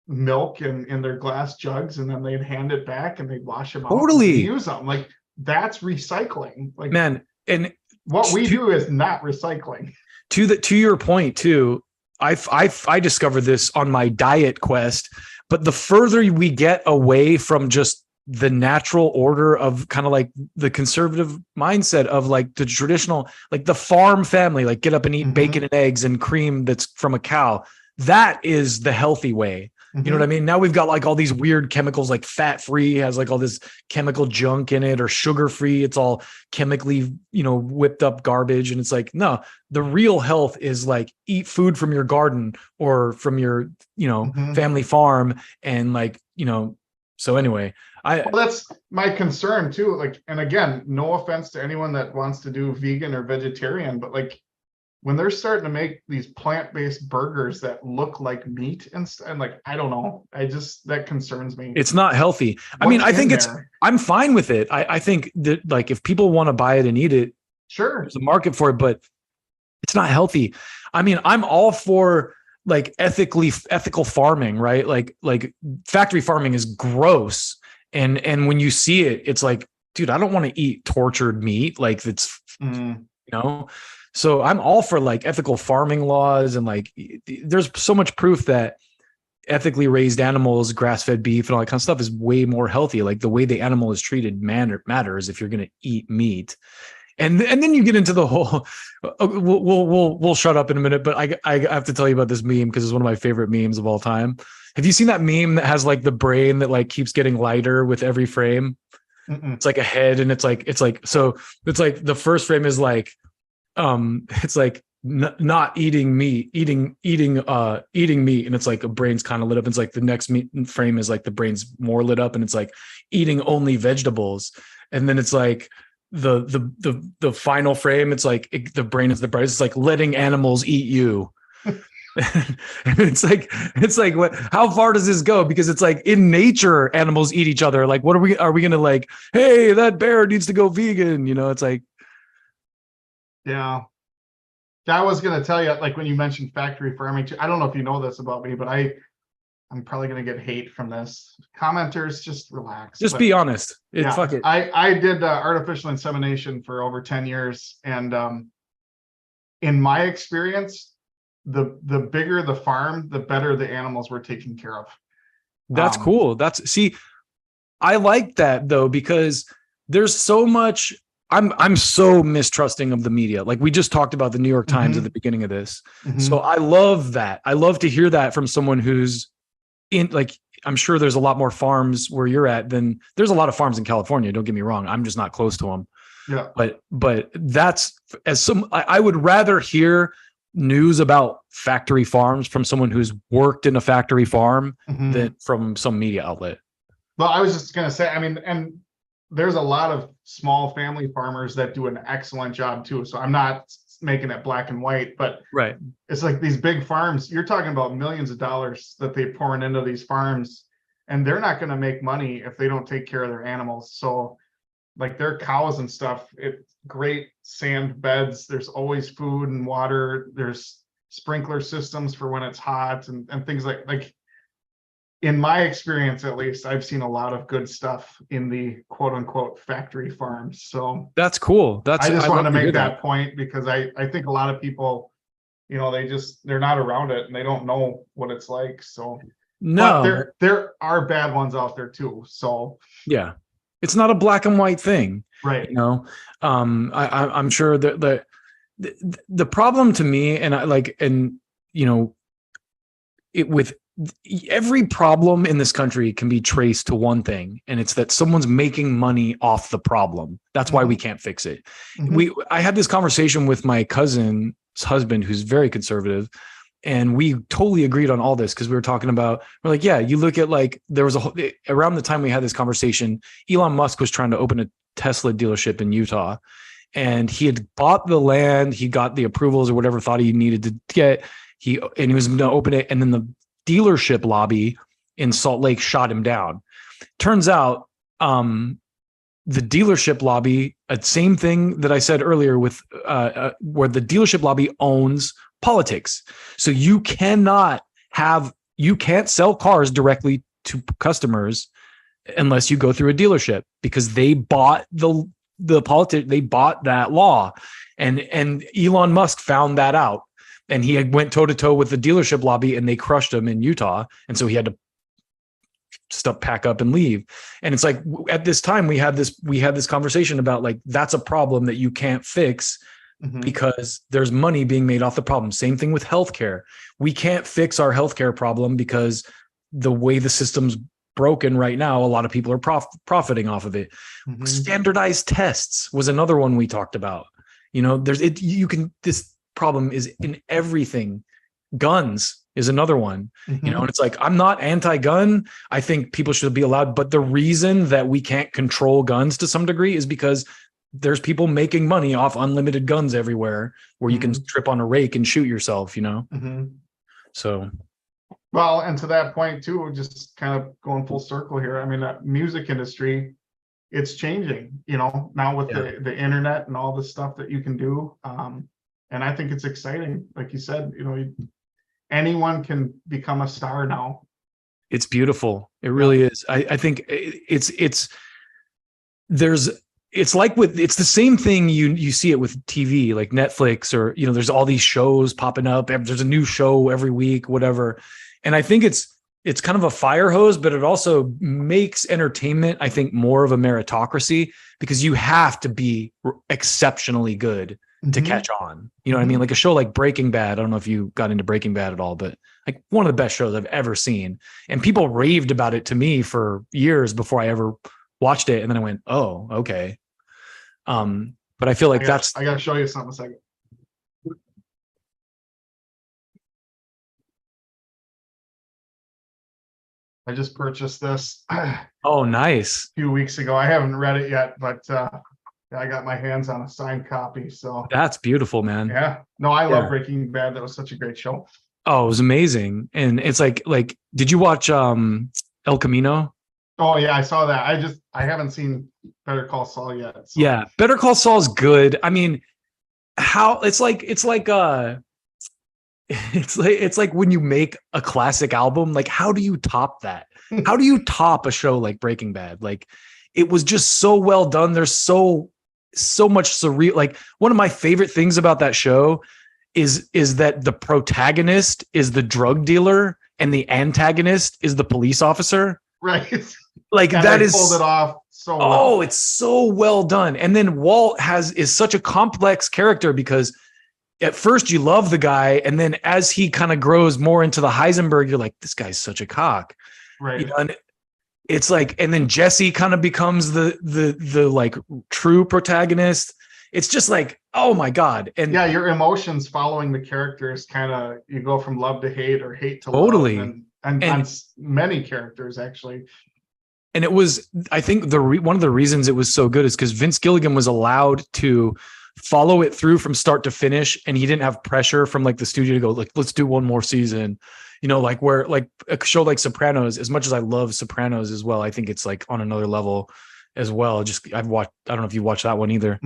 milk in their glass jugs, and then they'd hand it back and they'd wash them out and use them. Like, that's recycling. Like, man, and what we do is not recycling. To your point too, I discovered this on my diet quest, but the further we get away from just the natural order of kind of like the conservative mindset of like the traditional, like the farm family, like get up and eat bacon and eggs and cream that's from a cow, that is the healthy way. You know what I mean? Now we've got like all these weird chemicals, like fat free has like all this chemical junk in it, or sugar free. It's all chemically, whipped up garbage. And it's like, no, the real health is like eat food from your garden or from your, family farm. And like, so anyway, that's my concern too. Like, and again, no offense to anyone that wants to do vegan or vegetarian, but like, when they're starting to make these plant-based burgers that look like meat and like, I don't know. That concerns me. It's not healthy. I mean, I think I'm fine with it. I think that like, if people want to buy it and eat it, sure, there's a market for it, but it's not healthy. I mean, I'm all for like ethical farming, right? Like factory farming is gross. And when you see it, it's like, dude, I don't want to eat tortured meat. Like it's, So I'm all for like ethical farming laws, and like there's so much proof that ethically raised animals, grass-fed beef and all that kind of stuff is way more healthy. Like the way the animal is treated matters if you're going to eat meat. And then you get into the whole, we'll shut up in a minute, but I have to tell you about this meme because it's one of my favorite memes of all time. Have you seen that meme that has like the brain that like keeps getting lighter with every frame? It's like a head, and it's like the first frame is like, it's like not eating meat, eating meat, and it's like a brain's kind of lit up. And it's like the next frame is like the brain's more lit up, and it's like eating only vegetables. And then it's like the final frame, it's like the brain is the brightest. It's like letting animals eat you. it's like what? How far does this go? Because it's like in nature, animals eat each other. Like, what are we gonna like? Hey, that bear needs to go vegan. It's like. Yeah. I was going to tell you, like when you mentioned factory farming, I don't know if you know this about me, but I'm probably going to get hate from this. Commenters, just relax. Just be honest. Fuck it. I did artificial insemination for over 10 years. And in my experience, the bigger the farm, the better the animals were taken care of. That's cool. I like that though, because there's so much. I'm so mistrusting of the media. Like we just talked about the New York Times at the beginning of this. So I love that. I love to hear that from someone who's in, like, I'm sure there's a lot more farms where you're at than there's a lot of farms in California. Don't get me wrong. I'm just not close to them. Yeah. But that's I would rather hear news about factory farms from someone who's worked in a factory farm than from some media outlet. Well, I was just gonna say, I mean, and there's a lot of small family farmers that do an excellent job too. So I'm not making it black and white, but Right. it's like these big farms, you're talking about millions of dollars that they're pouring into these farms, and they're not gonna make money if they don't take care of their animals. So like their cows and stuff, it's great sand beds. There's always food and water. There's sprinkler systems for when it's hot and things like in my experience, at least, I've seen a lot of good stuff in the quote unquote factory farms. So That's cool. I just want to hear make that point because I think a lot of people, you know, they're not around it and they don't know what it's like. So no, but there are bad ones out there too. So yeah, it's not a black and white thing, right. you know. I'm sure that the problem to me, and I like, and you know, it with every problem in this country can be traced to one thing, and it's that someone's making money off the problem. That's why we can't fix it. I had this conversation with my cousin's husband, who's very conservative, and we totally agreed on all this because we were talking about, we're like, yeah, you look at like, there was around the time we had this conversation, Elon Musk was trying to open a Tesla dealership in Utah, and he had bought the land, he got the approvals or whatever thought he needed to get, he was going to open it, and then the dealership lobby in Salt Lake shot him down. Turns out the dealership lobby, same thing that I said earlier with where the dealership lobby owns politics. So you can't sell cars directly to customers unless you go through a dealership, because they bought they bought that law. And Elon Musk found that out. And he went toe to toe with the dealership lobby, and they crushed him in Utah. And so he had to pack up and leave. And it's like, at this time we had this conversation about like, that's a problem that you can't fix because there's money being made off the problem. Same thing with healthcare. We can't fix our healthcare problem because the way the system's broken right now, a lot of people are profiting off of it. Standardized tests was another one we talked about. You know, this problem is in everything. Guns is another one, you know, and it's like, I'm not anti-gun. I think people should be allowed, but the reason that we can't control guns to some degree is because there's people making money off unlimited guns everywhere, where you can trip on a rake and shoot yourself, you know? So. Well, and to that point too, just kind of going full circle here. I mean, that music industry, it's changing, you know, now with the internet and all the stuff that you can do. And I think it's exciting. Like you said, you know, anyone can become a star now. It's beautiful. It really is. I think it's the same thing you see it with TV, like Netflix, or, you know, there's all these shows popping up. There's a new show every week, whatever. And I think it's kind of a fire hose, but it also makes entertainment, I think, more of a meritocracy, because you have to be exceptionally good to catch on. You know what I mean? Like a show like Breaking Bad. I don't know if you got into Breaking Bad at all, but like one of the best shows I've ever seen. And people raved about it to me for years before I ever watched it. And then I went, oh, okay. But I feel like I got to show you something a second. I just purchased this. Oh, nice. A few weeks ago. I haven't read it yet, but I got my hands on a signed copy. So that's beautiful, man. Yeah. No, I love Breaking Bad. That was such a great show. Oh, it was amazing. And it's like, did you watch El Camino? Oh yeah, I saw that. I haven't seen Better Call Saul yet. So. Yeah, Better Call Saul's good. I mean, it's like when you make a classic album, like, how do you top that? How do you top a show like Breaking Bad? Like, it was just so well done. There's so much surreal. Like, one of my favorite things about that show is that the protagonist is the drug dealer and the antagonist is the police officer. Right. Like, that is pulled it off so well. Oh, it's so well done. And then Walt is such a complex character, because at first you love the guy, and then as he kind of grows more into the Heisenberg, you're like, this guy's such a cock. Right. You know, and it's like, and then Jesse kind of becomes the like true protagonist. It's just like, oh my God. And yeah, your emotions following the characters, kind of, you go from love to hate or hate to totally love, and on many characters actually. And it was, I think one of the reasons it was so good is because Vince Gilligan was allowed to follow it through from start to finish, and he didn't have pressure from like the studio to go like, let's do one more season. You know, like where like a show like Sopranos, as much as I love Sopranos as well, I think it's like on another level as well. Just I don't know if you watched that one either,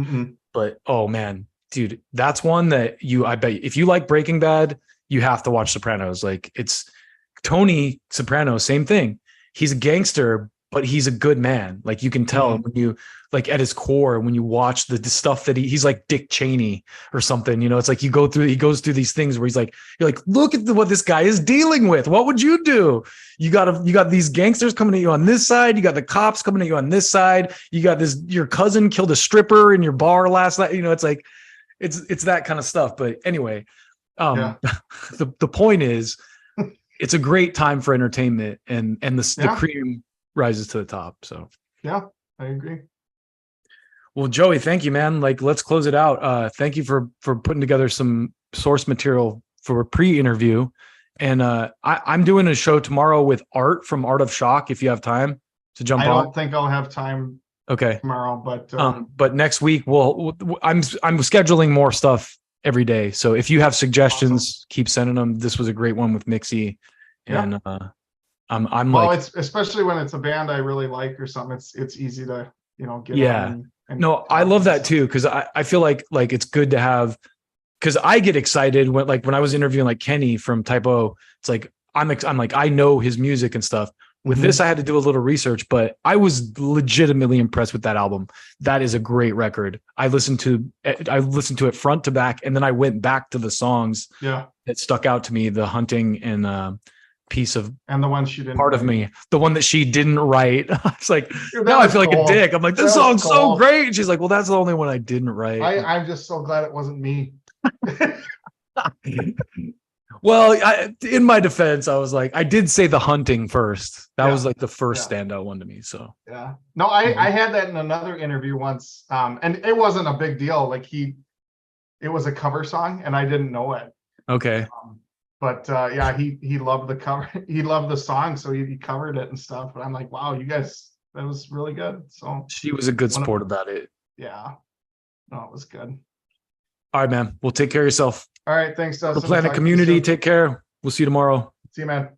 but oh man, dude, that's one that I bet if you like Breaking Bad, you have to watch Sopranos. Like it's Tony Soprano, same thing. He's a gangster, but he's a good man. Like you can tell when you like at his core, when you watch the stuff that he's like Dick Cheney or something, you know, it's like he goes through these things where you're like, look at what this guy is dealing with. What would you do? You got these gangsters coming at you on this side. You got the cops coming at you on this side. You got your cousin killed a stripper in your bar last night. You know, it's like, it's that kind of stuff. But anyway, the point is it's a great time for entertainment and the cream rises to the top. So yeah, I agree. Well, Joey, thank you, man. Like, let's close it out. Thank you for putting together some source material for a pre-interview. And I'm doing a show tomorrow with Art from Art of Shock. If you have time to jump on. I don't think I'll have time. Okay. Tomorrow, but next week I'm scheduling more stuff every day. So if you have suggestions, keep sending them. This was a great one with Mixi, and I'm well, like, it's especially when it's a band I really like or something. It's easy to get on and no, I love that too, because I feel like it's good to have, because I get excited when I was interviewing like Kenny from Type O. It's like I'm like I know his music and stuff. With this, I had to do a little research, but I was legitimately impressed with that album. That is a great record. I listened to it front to back, and then I went back to the songs that stuck out to me. The Hunting and Piece of, and the one she didn't part write. of me, the one that she didn't write. It's like, Dude, now I feel like a dick. I'm like, this song's cool. so great. And she's like, well, that's the only one I didn't write. I'm just so glad it wasn't me. Well, in my defense, I was like, I did say The Hunting first. That was like the first standout one to me. So yeah, no, I had that in another interview once, and it wasn't a big deal. Like it was a cover song, and I didn't know it. Okay. But he loved the cover. He loved the song, so he covered it and stuff. But I'm like, wow, you guys, that was really good. So she was a good sport about it. Yeah, no, it was good. All right, man. Well, take care of yourself. All right, thanks, Dustin. The Planet community, take care. We'll see you tomorrow. See you, man.